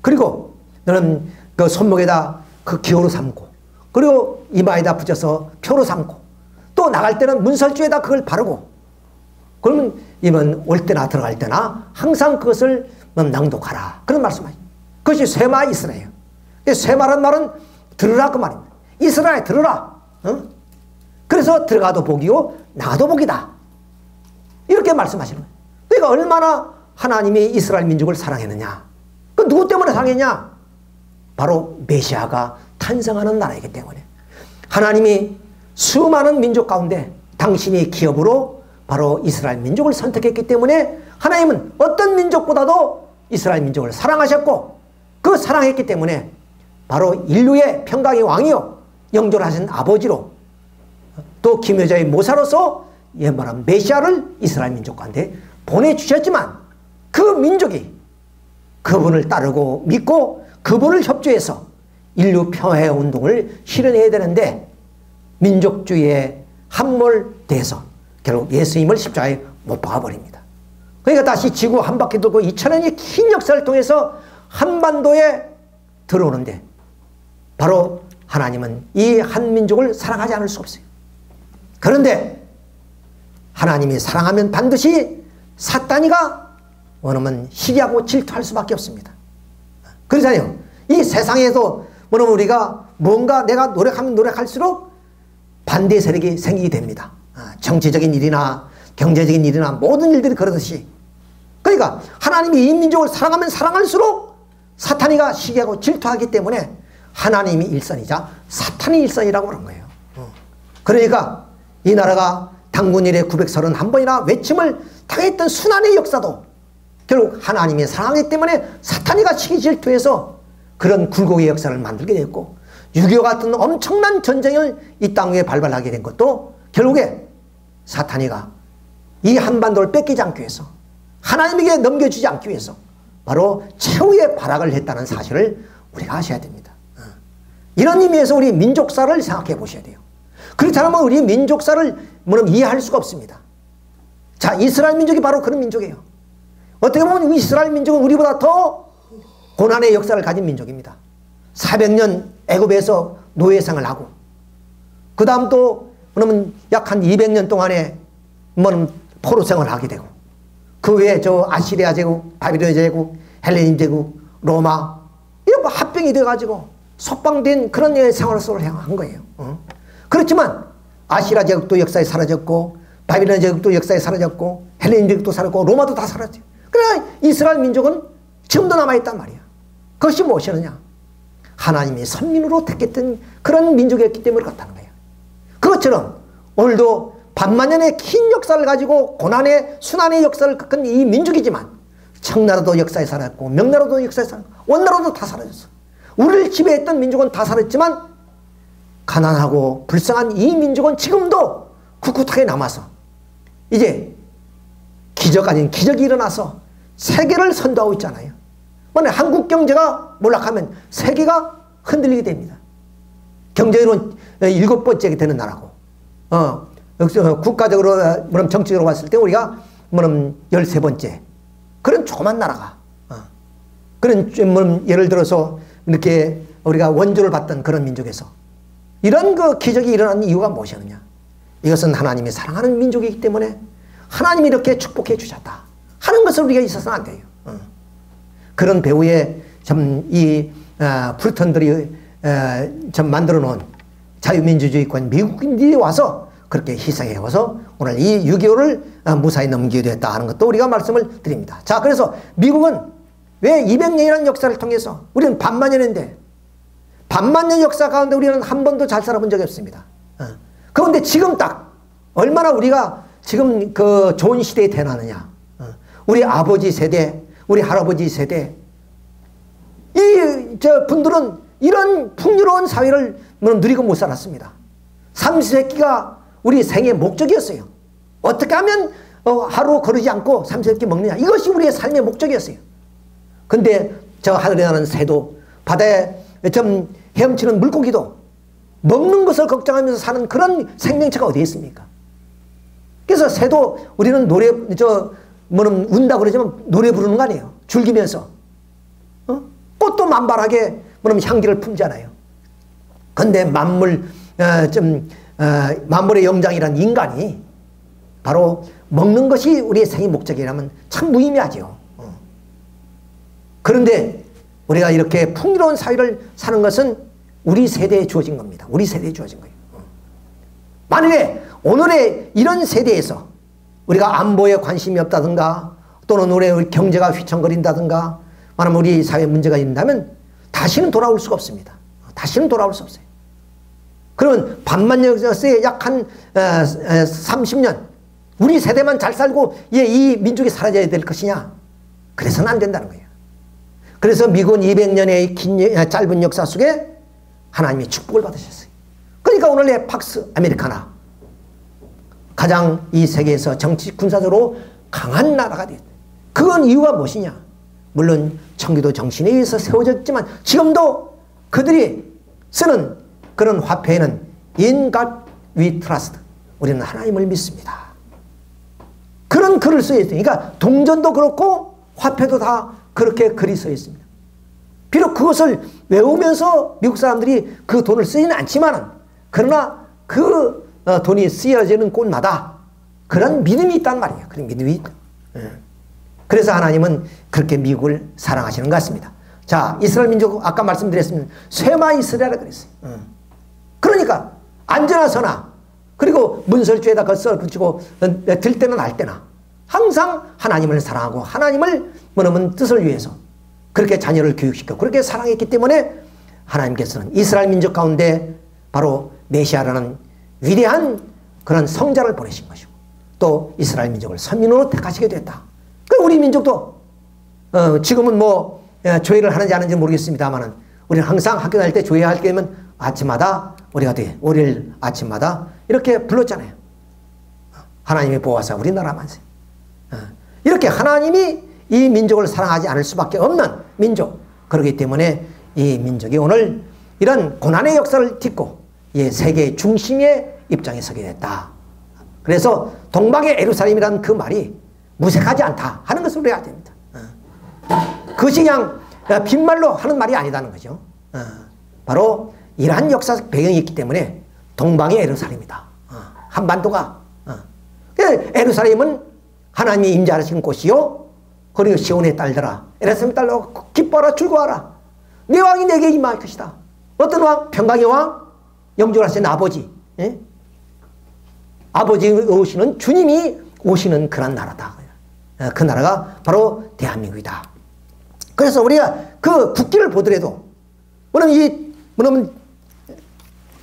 그리고 너는 그 손목에다 그 기호로 삼고, 그리고 이마에다 붙여서 표로 삼고, 또 나갈 때는 문설주에다 그걸 바르고, 그러면 이번 올 때나 들어갈 때나 항상 그것을 낭독하라. 그런 말씀이에요. 그것이 쇠마 이스라예요. 쇠마란 말은 들으라 그 말입니다. 이스라엘 들으라. 그래서 들어가도 복이요 나가도 복이다. 이렇게 말씀하시는 거예요. 그러니까 얼마나 하나님이 이스라엘 민족을 사랑했느냐. 그 누구 때문에 사랑했냐? 바로 메시아가 탄생하는 나라이기 때문에. 하나님이 수많은 민족 가운데 당신의 기업으로 바로 이스라엘 민족을 선택했기 때문에 하나님은 어떤 민족보다도 이스라엘 민족을 사랑하셨고, 그 사랑했기 때문에 바로 인류의 평강의 왕이요 영존하신 아버지로, 또 김여자의 모사로서 예언한 메시아를 이스라엘 민족 가운데 보내주셨지만, 그 민족이 그분을 따르고 믿고 그분을 협조해서 인류 평화의 운동을 실현해야 되는데, 민족주의에 함몰돼서 결국 예수님을 십자가에 못 박아버립니다. 그러니까 다시 지구 한 바퀴 돌고 2000년의 긴 역사를 통해서 한반도에 들어오는데, 바로 하나님은 이 한민족을 사랑하지 않을 수 없어요. 그런데 하나님이 사랑하면 반드시 사탄이가 원하면 시기하고 질투할 수밖에 없습니다. 그러잖아요. 이 세상에도 원하면 우리가 뭔가 내가 노력하면 노력할수록 반대 세력이 생기게 됩니다. 정치적인 일이나 경제적인 일이나 모든 일들이 그러듯이. 그러니까 하나님이 이 민족을 사랑하면 사랑할수록 사탄이가 시기하고 질투하기 때문에 하나님이 일선이자 사탄이 일선이라고 그런 거예요. 그러니까 이 나라가 단군 이래 931번이나 외침을 당했던 순환의 역사도 결국 하나님이 사랑하기 때문에 사탄이가 시기 질투해서 그런 굴곡의 역사를 만들게 됐고, 6.25 같은 엄청난 전쟁을 이 땅 위에 발발하게 된 것도 결국에 사탄이가 이 한반도를 뺏기지 않기 위해서, 하나님에게 넘겨주지 않기 위해서 바로 최후의 발악을 했다는 사실을 우리가 아셔야 됩니다. 이런 의미에서 우리 민족사를 생각해 보셔야 돼요. 그렇지 않으면 우리 민족사를 이해할 수가 없습니다. 자, 이스라엘 민족이 바로 그런 민족이에요. 어떻게 보면 이스라엘 민족은 우리보다 더 고난의 역사를 가진 민족입니다. 400년 애굽에서 노예생을 하고, 그 다음 또 약 한 200년 동안에 포로생활을 하게 되고, 그 외에 저 아시리아 제국, 바비로니아 제국, 헬레님 제국, 로마 이런 합병이 돼가지고 석방된 그런 생활을 한 거예요. 그렇지만 아시리아 제국도 역사에 사라졌고, 바비로니아 제국도 역사에 사라졌고, 헬레님 제국도 사라졌고, 로마도 다 사라졌어요. 그러나 이스라엘 민족은 지금도 남아있단 말이야. 그것이 무엇이느냐? 하나님이 선민으로 택했던 그런 민족이었기 때문에 그렇다는 거예요. 그것처럼 오늘도 반만년의 긴 역사를 가지고 고난의 순환의 역사를 겪은 이 민족이지만, 청나라도 역사에 사라졌고, 명나라도 역사에 사라졌고, 원나라도 다 사라졌어. 우리를 지배했던 민족은 다 사라졌지만, 가난하고 불쌍한 이 민족은 지금도 꿋꿋하게 남아서 이제 기적 아닌 기적이 일어나서 세계를 선도하고 있잖아요. 만약 한국 경제가 몰락하면 세계가 흔들리게 됩니다. 경제로는 7번째가 되는 나라고, 국가적으로, 정치적으로 봤을 때 우리가 13번째. 그런 조그만 나라가, 그런, 예를 들어서 이렇게 우리가 원조를 받던 그런 민족에서 이런 그 기적이 일어나는 이유가 무엇이었느냐? 이것은 하나님이 사랑하는 민족이기 때문에 하나님이 이렇게 축복해 주셨다 하는 것을 우리가 있어서는 안 돼요. 그런 배후에 불턴들이 만들어 놓은 자유민주주의권 미국인들이 와서 그렇게 희생해서 오늘 이 6.25를 무사히 넘기게 됐다 하는 것도 우리가 말씀을 드립니다. 자, 그래서 미국은 왜 200년이라는 역사를 통해서, 우리는 반만년인데 반만년 역사 가운데 우리는 한 번도 잘 살아본 적이 없습니다. 그런데 지금 딱 얼마나 우리가 지금 그 좋은 시대에 태어나느냐. 우리 아버지 세대, 우리 할아버지 세대, 저 분들은 이런 풍요로운 사회를 누리고 못 살았습니다. 삼시세끼가 우리 생의 목적이었어요. 어떻게 하면 하루 거르지 않고 삼시세끼 먹느냐, 이것이 우리의 삶의 목적이었어요. 근데 저 하늘에 나는 새도, 바다에 헤엄치는 물고기도 먹는 것을 걱정하면서 사는 그런 생명체가 어디 있습니까? 그래서 새도 우리는 노래, 운다 그러지만 노래 부르는 거 아니에요. 즐기면서. 꽃도 만발하게 향기를 품잖아요. 근데 만물의 영장이란 인간이 바로 먹는 것이 우리의 생의 목적이라면 참 무의미하죠. 그런데 우리가 이렇게 풍요로운 사회를 사는 것은 우리 세대에 주어진 겁니다. 우리 세대에 주어진 거예요. 만약에 오늘의 이런 세대에서 우리가 안보에 관심이 없다든가 또는 우리 경제가 휘청거린다든가 말하면 우리 사회 문제가 있다면 다시는 돌아올 수가 없습니다. 다시는 돌아올 수 없어요. 그러면 반만년서에 약 한 30년 우리 세대만 잘 살고 이 민족이 사라져야 될 것이냐? 그래서는 안 된다는 거예요. 그래서 미국은 200년의 짧은 역사 속에 하나님이 축복을 받으셨어요. 그러니까 오늘의 팍스 아메리카나 가장 이 세계에서 정치 군사적으로 강한 나라가 됐다. 그건 이유가 무엇이냐? 물론 청교도 정신에 의해서 세워졌지만 지금도 그들이 쓰는 그런 화폐에는 In God we trust. 우리는 하나님을 믿습니다. 그런 글을 써 있어요. 그러니까 동전도 그렇고 화폐도 다 그렇게 글이 써 있습니다. 비록 그것을 외우면서 미국 사람들이 그 돈을 쓰지는 않지만 그러나 그 돈이 쓰여지는 곳마다 그런 믿음이 있단 말이에요. 그런 믿음이 있다. 그래서 하나님은 그렇게 미국을 사랑하시는 것 같습니다. 자, 이스라엘 민족 아까 말씀드렸습니다. 쇠마 이스라엘이라 그랬어요. 그러니까 안전하서나 그리고 문설주에다 걸 붙이고 들 때나 날 때나 항상 하나님을 사랑하고 하나님을 뜻을 위해서 그렇게 자녀를 교육시켜 그렇게 사랑했기 때문에 하나님께서는 이스라엘 민족 가운데 바로 메시아라는 위대한 그런 성자를 보내신 것이고 또 이스라엘 민족을 선민으로 택하시게 됐다. 우리 민족도 지금은 조회를 하는지 안 하는지 모르겠습니다만 우리는 항상 학교 다닐 때 조회할 때면 아침마다 우리가 월요일 아침마다 이렇게 불렀잖아요. 하나님의 보호하사 우리나라 만세. 이렇게 하나님이 이 민족을 사랑하지 않을 수밖에 없는 민족. 그렇기 때문에 이 민족이 오늘 이런 고난의 역사를 딛고 세계의 중심의 입장에 서게 됐다. 그래서 동방의 예루살렘이라는 그 말이 무색하지 않다 하는 것을 우리가 알아야 됩니다. 그것이 그냥 빈말로 하는 말이 아니다는 거죠. 바로 이러한 역사적 배경이 있기 때문에 동방의 예루살렘이다. 한반도가. 예루살렘은 하나님이 임재하시는 곳이요. 그리고 시온의 딸들아, 예루살렘의 딸들아 기뻐하라 즐거워하라. 내 왕이 내게 임할 것이다. 어떤 왕? 평강의 왕? 영존하신 아버지. 아버지 오시는 주님이 오시는 그런 나라다. 그 나라가 바로 대한민국이다. 그래서 우리가 그 국기를 보더라도 물론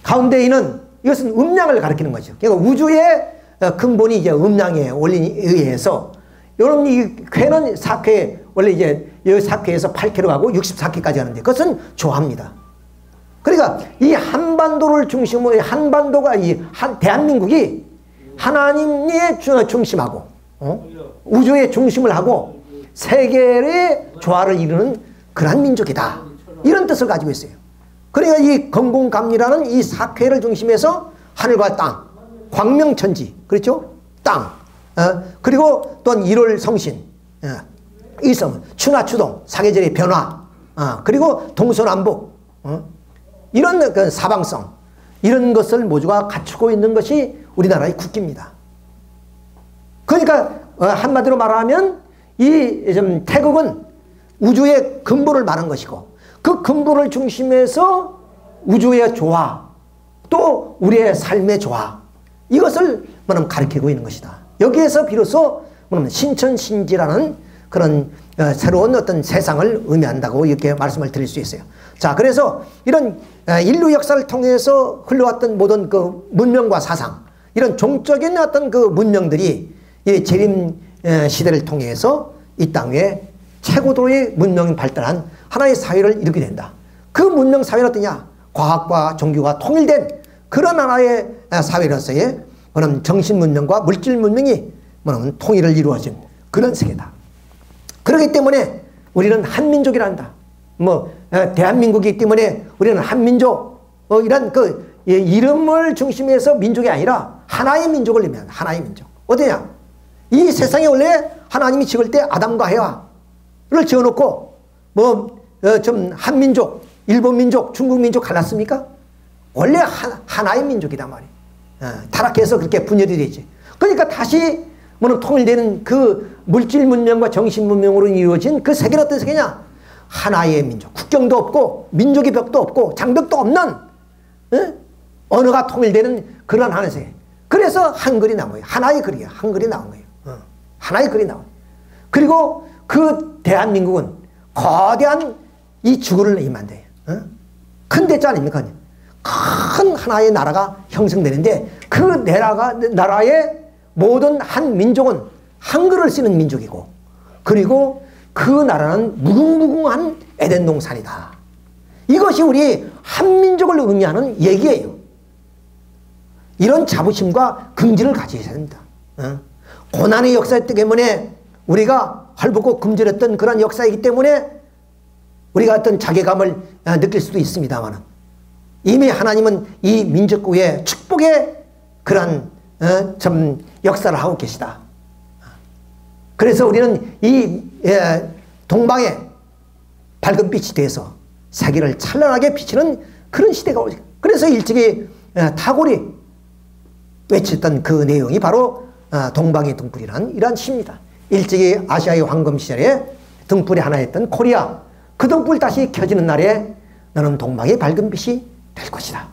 가운데 있는 이것은 음량을 가리키는 거죠. 그러니까 우주의 근본이 이제 음량의 원리에 의해서 여러분 이 궤는 4궤 원래 이제 이 4궤에서 8궤로 가고 64궤까지 가는데 그것은 조합니다. 그러니까 이 한반도를 중심으로 한반도가 대한민국이 하나님의 중심하고 우주의 중심을 하고 세계의 조화를 이루는 그러한 민족이다. 이런 뜻을 가지고 있어요. 그러니까 이 건공감리라는 이 4쾌를 중심해서 하늘과 땅, 광명천지, 그렇죠? 땅, 그리고 또한 일월 성신, 이성, 추나추동, 사계절의 변화, 그리고 동서남북, 이런 그 사방성, 이런 것을 모두가 갖추고 있는 것이 우리나라의 국기입니다. 그러니까 한마디로 말하면 이 태국은 우주의 근본을 말한 것이고 그 근본을 중심해서 우주의 조화 또 우리의 삶의 조화 이것을 가리키고 있는 것이다. 여기에서 비로소 신천신지라는 그런 새로운 어떤 세상을 의미한다고 이렇게 말씀을 드릴 수 있어요. 자, 그래서 이런 인류 역사를 통해서 흘러왔던 모든 그 문명과 사상 이런 종적인 어떤 그 문명들이 이 재림 시대를 통해서 이 땅에 최고도의 문명이 발달한 하나의 사회를 이루게 된다. 그 문명 사회는 어떠냐? 과학과 종교가 통일된 그런 하나의 사회로서의 그런 정신 문명과 물질 문명이 통일을 이루어진 그런 세계다. 그렇기 때문에 우리는 한민족이란다. 대한민국이기 때문에 우리는 한민족 이런 그 이름을 중심에서 민족이 아니라 하나의 민족을 의미하는 하나의 민족. 어디냐? 이 세상에 원래 하나님이 지을 때 아담과 해와를 지어놓고 좀 한민족, 일본 민족, 중국 민족 갈랐습니까? 원래 하나의 민족이단 말이에요. 타락해서 그렇게 분열이 되지. 그러니까 다시 통일되는 그 물질 문명과 정신 문명으로 이루어진 그 세계는 어떤 세계냐? 하나의 민족. 국경도 없고 민족의 벽도 없고 장벽도 없는 언어가 통일되는 그런 하나의 세계. 그래서 한글이 나온 거예요. 하나의 글이에요. 한글이 나온 거예요. 하나의 글이 나온 거예요. 그리고 그 대한민국은 거대한 이 지구를 의미한대요. 큰 대자 아닙니까? 큰 하나의 나라가 형성되는데 그 나라의 모든 한 민족은 한글을 쓰는 민족이고 그리고 그 나라는 무궁무궁한 에덴 동산이다. 이것이 우리 한민족을 의미하는 얘기예요. 이런 자부심과 긍지를 가지셔야 됩니다. 고난의 역사 때문에 우리가 헐벗고 금절했던 그런 역사이기 때문에 우리가 어떤 자괴감을 느낄 수도 있습니다만 이미 하나님은 이 민족국의 축복의 그런 좀 역사를 하고 계시다. 그래서 우리는 이 동방의 밝은 빛이 돼서 세계를 찬란하게 비치는 그런 시대가 오죠. 그래서 일찍이 타고리 외쳤던 그 내용이 바로 동방의 등불이라는 이러한 시입니다. 일찍이 아시아의 황금 시절에 등불이 하나였던 코리아, 그 등불 다시 켜지는 날에 너는 동방의 밝은 빛이 될 것이다.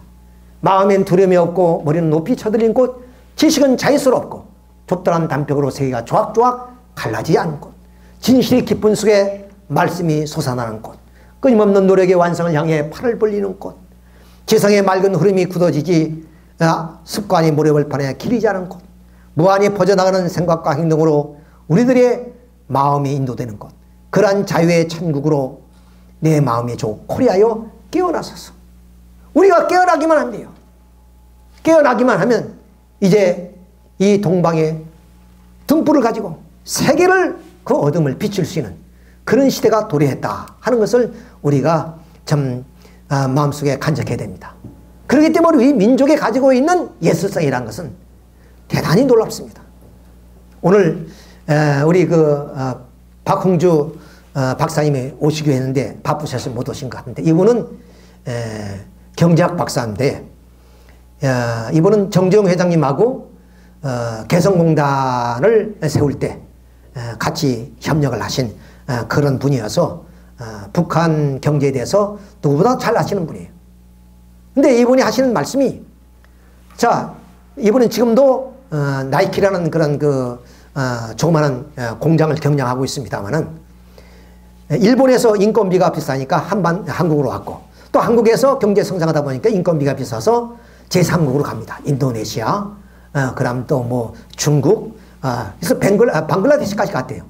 마음엔 두려움이 없고 머리는 높이 쳐들린 곳, 지식은 자유스럽고 좁다란 담벽으로 세계가 조각조각 갈라지지 않은 곳, 진실이 깊은 속에 말씀이 솟아나는 곳, 끊임없는 노력의 완성을 향해 팔을 벌리는 곳, 지성의 맑은 흐름이 굳어지지 습관이 모래벌판에 길이지 않은 곳, 무한히 퍼져나가는 생각과 행동으로 우리들의 마음이 인도되는 곳, 그러한 자유의 천국으로 내 마음의 조 코리아여 깨어나소서. 우리가 깨어나기만 하면 돼요. 깨어나기만 하면 이제 이 동방의 등불을 가지고 세계를 그 어둠을 비출 수 있는 그런 시대가 도래했다 하는 것을 우리가 참 마음속에 간직해야 됩니다. 그렇기 때문에 우리 민족이 가지고 있는 예술성이라는 것은 대단히 놀랍습니다. 오늘 우리 박홍주 박사님이 오시기로 했는데 바쁘셔서 못 오신 것 같은데 이분은 경제학 박사인데 이분은 정재용 회장님하고 개성공단을 세울 때 같이 협력을 하신 그런 분이어서 북한 경제에 대해서 누구보다 잘 아시는 분이에요. 근데 이분이 하시는 말씀이 자 이분은 지금도 나이키라는 그런 조그마한 공장을 경영하고 있습니다만은 일본에서 인건비가 비싸니까 한국으로 왔고 또 한국에서 경제 성장하다 보니까 인건비가 비싸서 제3국으로 갑니다. 인도네시아, 그다음 또 뭐 중국, 그래서 방글라데시까지 갔대요.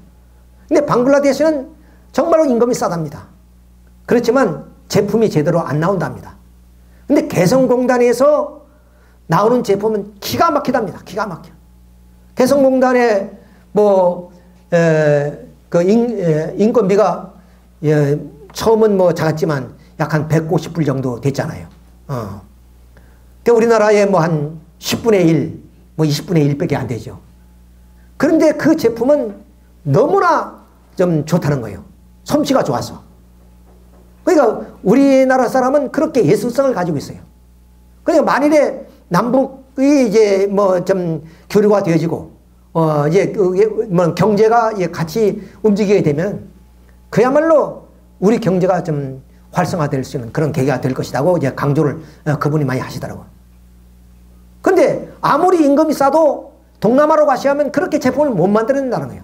근데 방글라데시는 정말로 임금이 싸답니다. 그렇지만 제품이 제대로 안 나온답니다. 근데 개성공단에서 나오는 제품은 기가 막히답니다. 기가 막혀. 개성공단에 인건비가 처음은 작았지만 약 한 150불 정도 됐잖아요. 그러니까 우리나라에 한 10분의 1, 20분의 1밖에 안 되죠. 그런데 그 제품은 너무나 좀 좋다는 거예요. 솜씨가 좋아서. 그러니까 우리나라 사람은 그렇게 예술성을 가지고 있어요. 그러니까 만일에 남북이 이제 좀 교류가 되어지고, 이제 경제가 같이 움직이게 되면 그야말로 우리 경제가 좀 활성화될 수 있는 그런 계기가 될 것이라고 이제 강조를 그분이 많이 하시더라고요. 근데 아무리 임금이 싸도 동남아로 가시면 그렇게 제품을 못 만들어낸다는 거예요.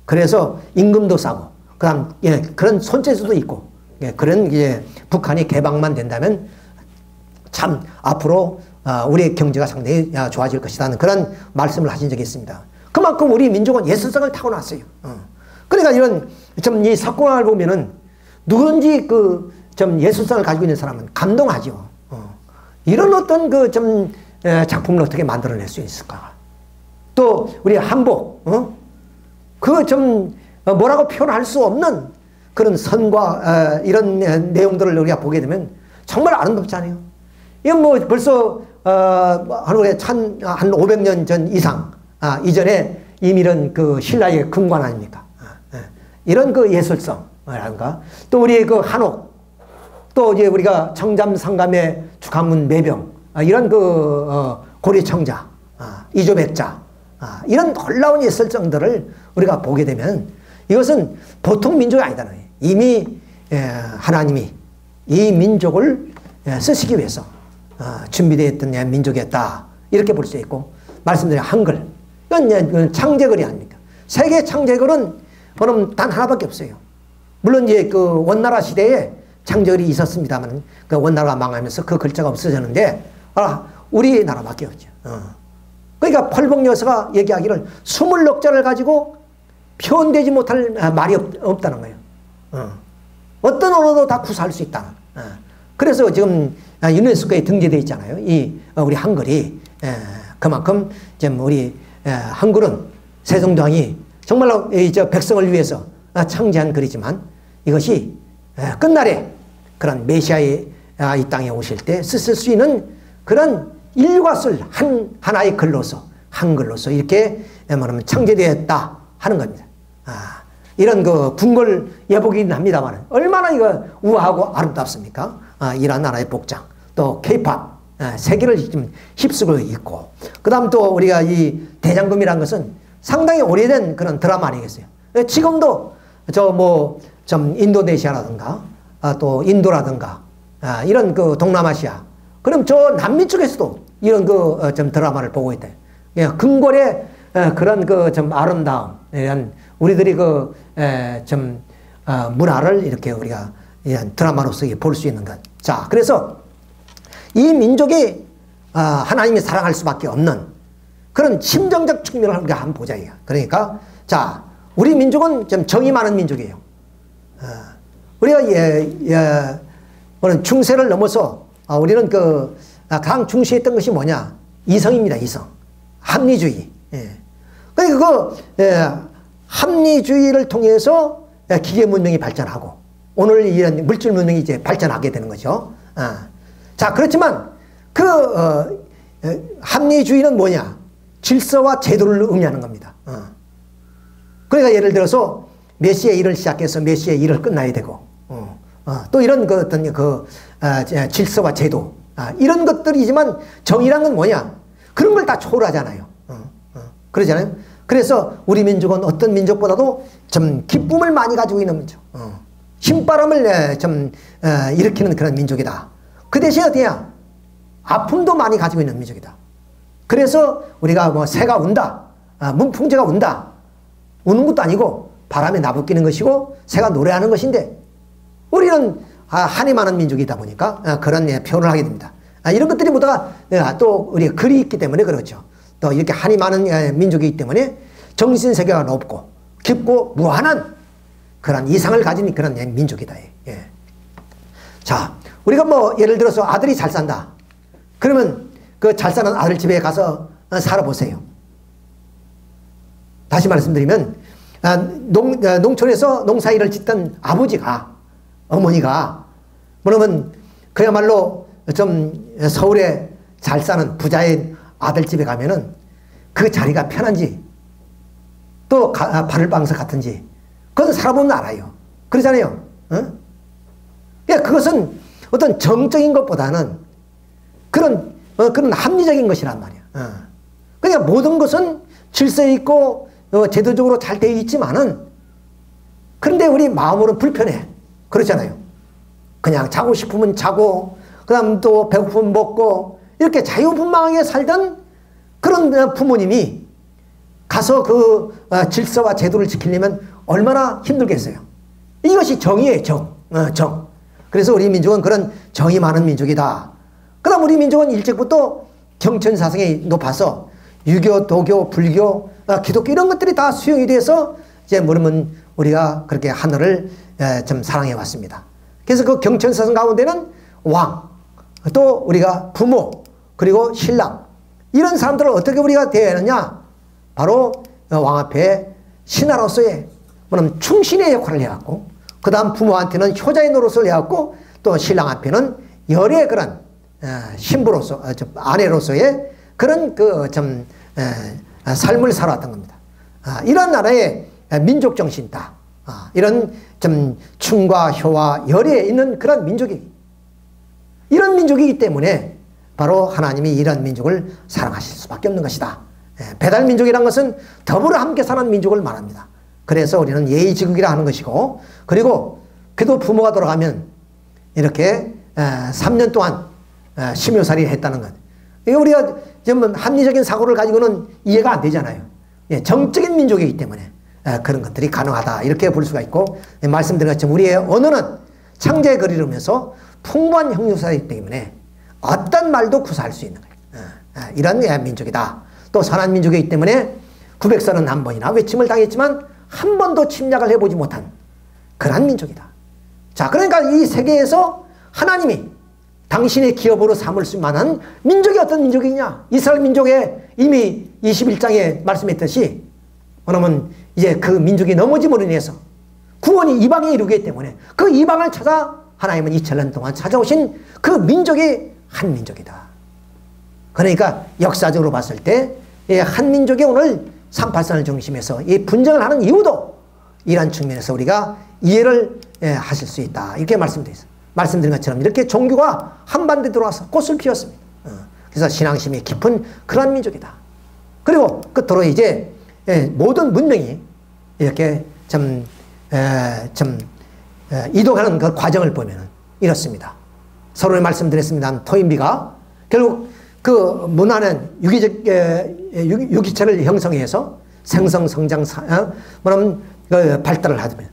그래서 임금도 싸고, 그 다음, 그런 손재주도 있고, 그런 북한이 개방만 된다면 참 앞으로 우리의 경제가 상당히 좋아질 것이라는 그런 말씀을 하신 적이 있습니다. 그만큼 우리 민족은 예술성을 타고났어요. 그러니까 이런 좀 이 석공화를 보면은 누구든지 좀 예술성을 가지고 있는 사람은 감동하죠. 이런 어떤 작품을 어떻게 만들어낼 수 있을까? 또 우리 한복, 뭐라고 표현할 수 없는 그런 선과 이런 내용들을 우리가 보게 되면 정말 아름답지 않아요? 이건 뭐 벌써 한 500년 전 이상 이전에 이미 이런 그 신라의 금관 아닙니까? 이런 그 예술성이란가 또 우리의 그 한옥 또 이제 우리가 청잠상감의 주간문 매병 이런 그 고리청자 이조백자 이런 놀라운 예술성들을 우리가 보게 되면 이것은 보통 민족이 아니다는 거예요. 이미 하나님이 이 민족을 쓰시기 위해서 준비되어 있던 민족이었다 이렇게 볼 수 있고 말씀드린 한글 이건 창제글이 아닙니까? 세계 창제글은 그럼 단 하나밖에 없어요. 물론 이제 그 원나라 시대에 창제글이 있었습니다만 그 원나라가 망하면서 그 글자가 없어졌는데 우리나라밖에 없죠. 그러니까 펄벅 여사가 얘기하기를 20넉자를 가지고 표현되지 못할 말이 없다는 거예요. 어떤 언어도 다 구사할 수 있다. 그래서 지금 유네스코에 등재되어 있잖아요. 이 우리 한글이 그만큼 지금 우리 한글은 세종대왕이 정말로 저 백성을 위해서 창제한 글이지만 이것이 끝날에 그런 메시아의 이 땅에 오실 때 쓰실 수 있는 그런 인류가 쓸 하나의 글로서 한글로서 이렇게 말하면 창제되었다 하는 겁니다. 이런 그 궁궐 예복이긴 합니다만 얼마나 이거 우아하고 아름답습니까? 이란 나라의 복장 또 케이팝 세계를 좀 휩쓰고 있고 그 다음 또 우리가 이 대장금이라는 것은 상당히 오래된 그런 드라마 아니겠어요? 지금도 좀 인도네시아라든가 또 인도라든가 이런 그 동남아시아 그럼 저 남미 쪽에서도 이런 그 좀 드라마를 보고 있다. 궁궐의 그런 그 좀 아름다움 이런 우리들이 그 좀 문화를 이렇게 우리가 드라마로서 볼 수 있는 것. 자, 그래서 이 민족이 하나님이 사랑할 수밖에 없는 그런 심정적 측면을 우리가 한번 보자. 그러니까 자, 우리 민족은 좀 정이 많은 민족이에요. 우리가 중세를 넘어서 우리는 그 가장 중시했던 것이 뭐냐? 이성입니다. 이성. 합리주의. 그러니까 합리주의를 통해서 기계 문명이 발전하고 오늘 이런 물질 문명이 이제 발전하게 되는 거죠. 자, 그렇지만 그 합리주의는 뭐냐? 질서와 제도를 의미하는 겁니다. 그러니까 예를 들어서 몇 시에 일을 시작해서 몇 시에 일을 끝나야 되고 또 이런 그 어떤 그 질서와 제도 이런 것들이지만 정의란 건 뭐냐? 그런 걸 다 초월하잖아요. 그러잖아요. 그래서 우리 민족은 어떤 민족보다도 좀 기쁨을 많이 가지고 있는 민족, 신바람을 좀 일으키는 그런 민족이다. 그 대신에 어디야? 아픔도 많이 가지고 있는 민족이다. 그래서 우리가 뭐 새가 운다, 문풍제가 운다, 우는 것도 아니고 바람에 나부끼는 것이고 새가 노래하는 것인데 우리는 한이 많은 민족이다 보니까 그런 표현을 하게 됩니다. 이런 것들이 모두가 또 우리가 글이 있기 때문에 그렇죠. 또 이렇게 한이 많은 민족이기 때문에 정신세계가 높고 깊고 무한한 그런 이상을 가진 그런 민족이다. 예. 자, 우리가 뭐 예를 들어서 아들이 잘 산다. 그러면 그 잘 사는 아들 집에 가서 살아보세요. 다시 말씀드리면 농촌에서 농사일을 짓던 아버지가 어머니가 그러면 그야말로 좀 서울에 잘 사는 부자의 아들 집에 가면은 그 자리가 편한지 또 바늘방석 같은지 그것은 살아보면 알아요. 그러잖아요. 그러니까 그것은 어떤 정적인 것보다는 그런 합리적인 것이란 말이야. 그러니까 모든 것은 질서 있고 제도적으로 잘 되어 있지만은 그런데 우리 마음으로는 불편해. 그렇잖아요. 그냥 자고 싶으면 자고 그 다음 또 배고프면 먹고 이렇게 자유분방하게 살던 그런 부모님이 가서 그 질서와 제도를 지키려면 얼마나 힘들겠어요. 이것이 정의예요. 정. 그래서 우리 민족은 그런 정이 많은 민족이다. 그 다음 우리 민족은 일찍부터 경천사상이 높아서 유교, 도교, 불교, 기독교 이런 것들이 다 수용이 돼서 이제 뭐냐면 우리가 그렇게 하늘을 좀 사랑해 왔습니다. 그래서 그 경천사상 가운데는 왕, 또 우리가 부모, 그리고 신랑 이런 사람들을 어떻게 우리가 대하느냐? 바로 왕 앞에 신하로서의 뭐냐면 충신의 역할을 해왔고 그 다음 부모한테는 효자의 노릇을 해왔고 또 신랑 앞에는 열의 그런 신부로서, 아내로서의 그런 삶을 살아왔던 겁니다. 이런 나라의 민족 정신이다. 이런 좀 춤과 효와 열에 있는 그런 민족이, 이런 민족이기 때문에 바로 하나님이 이런 민족을 사랑하실 수밖에 없는 것이다. 배달 민족이란 것은 더불어 함께 사는 민족을 말합니다. 그래서 우리는 예의지국이라 하는 것이고, 그리고 그래도 부모가 돌아가면 이렇게 3년 동안 심효살이를 했다는 것. 우리가 좀 합리적인 사고를 가지고는 이해가 안 되잖아요. 정적인 민족이기 때문에 그런 것들이 가능하다, 이렇게 볼 수가 있고, 말씀드린 것처럼 우리의 언어는 창제의 거리를 이루면서 풍부한 형용사이기 때문에 어떤 말도 구사할 수 있는 거예요. 이런 민족이다. 또 선한 민족이기 때문에 931번이나 외침을 당했지만 한 번도 침략을 해보지 못한 그런 민족이다. 자, 그러니까 이 세계에서 하나님이 당신의 기업으로 삼을 수 만한 민족이 어떤 민족이냐? 이스라엘 민족에 이미 21장에 말씀했듯이, 그러면 이제 그 민족이 넘어짐으로 인해서 구원이 이방에 이루기 때문에 그 이방을 찾아 하나님은 2000년 동안 찾아오신 그 민족이 한 민족이다. 그러니까 역사적으로 봤을 때 한 민족이 오늘 38선을 중심해서 이 분쟁을 하는 이유도 이러한 측면에서 우리가 이해를 하실 수 있다, 이렇게 말씀드린 것처럼 이렇게 종교가 한반도에 들어와서 꽃을 피웠습니다. 그래서 신앙심이 깊은 그런 민족이다. 그리고 끝으로 이제 모든 문명이 이렇게 이동하는 그 과정을 보면 이렇습니다. 서론에 말씀드렸습니다. 토인비가 결국 그 문화는 유기체를 형성해서 생성, 성장, 발달을 하면,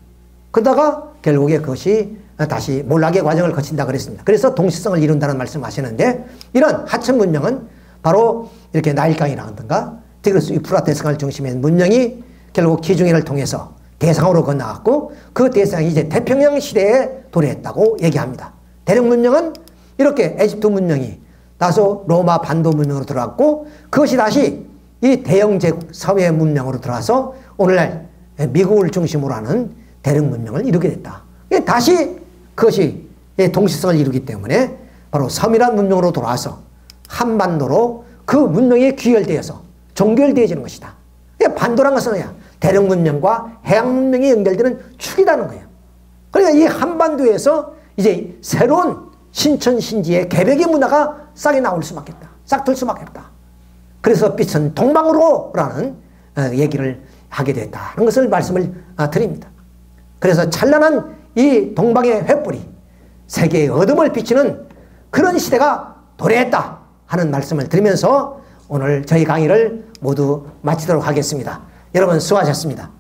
그러다가 결국에 그것이 다시 몰락의 과정을 거친다 그랬습니다. 그래서 동시성을 이룬다는 말씀을 하시는데, 이런 하천 문명은 바로 이렇게 나일강이라든가 디그리스 유프라테스강을 중심의 문명이 결국 기중인을 통해서 대상으로 건너갔고, 그 대상이 이제 태평양 시대에 도래했다고 얘기합니다. 대륙 문명은 이렇게 에집트 문명이 다소 로마 반도 문명으로 들어갔고, 그것이 다시 이 대영 제국 서해 문명으로 들어와서 오늘날 미국을 중심으로 하는 대륙 문명을 이루게 됐다. 다시 그것이 동시성을 이루기 때문에 바로 섬이란 문명으로 돌아와서 한반도로 그 문명이 귀결되어서 종결되어지는 것이다. 반도란 것은 대륙 문명과 해양 문명이 연결되는 축이라는 거예요. 그러니까 이 한반도에서 이제 새로운 신천신지의 개벽의 문화가 싹이 나올 수밖에 없다. 싹 들 수밖에 없다. 그래서 빛은 동방으로라는 얘기를 하게 됐다는 것을 말씀을 드립니다. 그래서 찬란한 이 동방의 횃불이 세계의 어둠을 비치는 그런 시대가 도래했다 하는 말씀을 드리면서 오늘 저희 강의를 모두 마치도록 하겠습니다. 여러분 수고하셨습니다.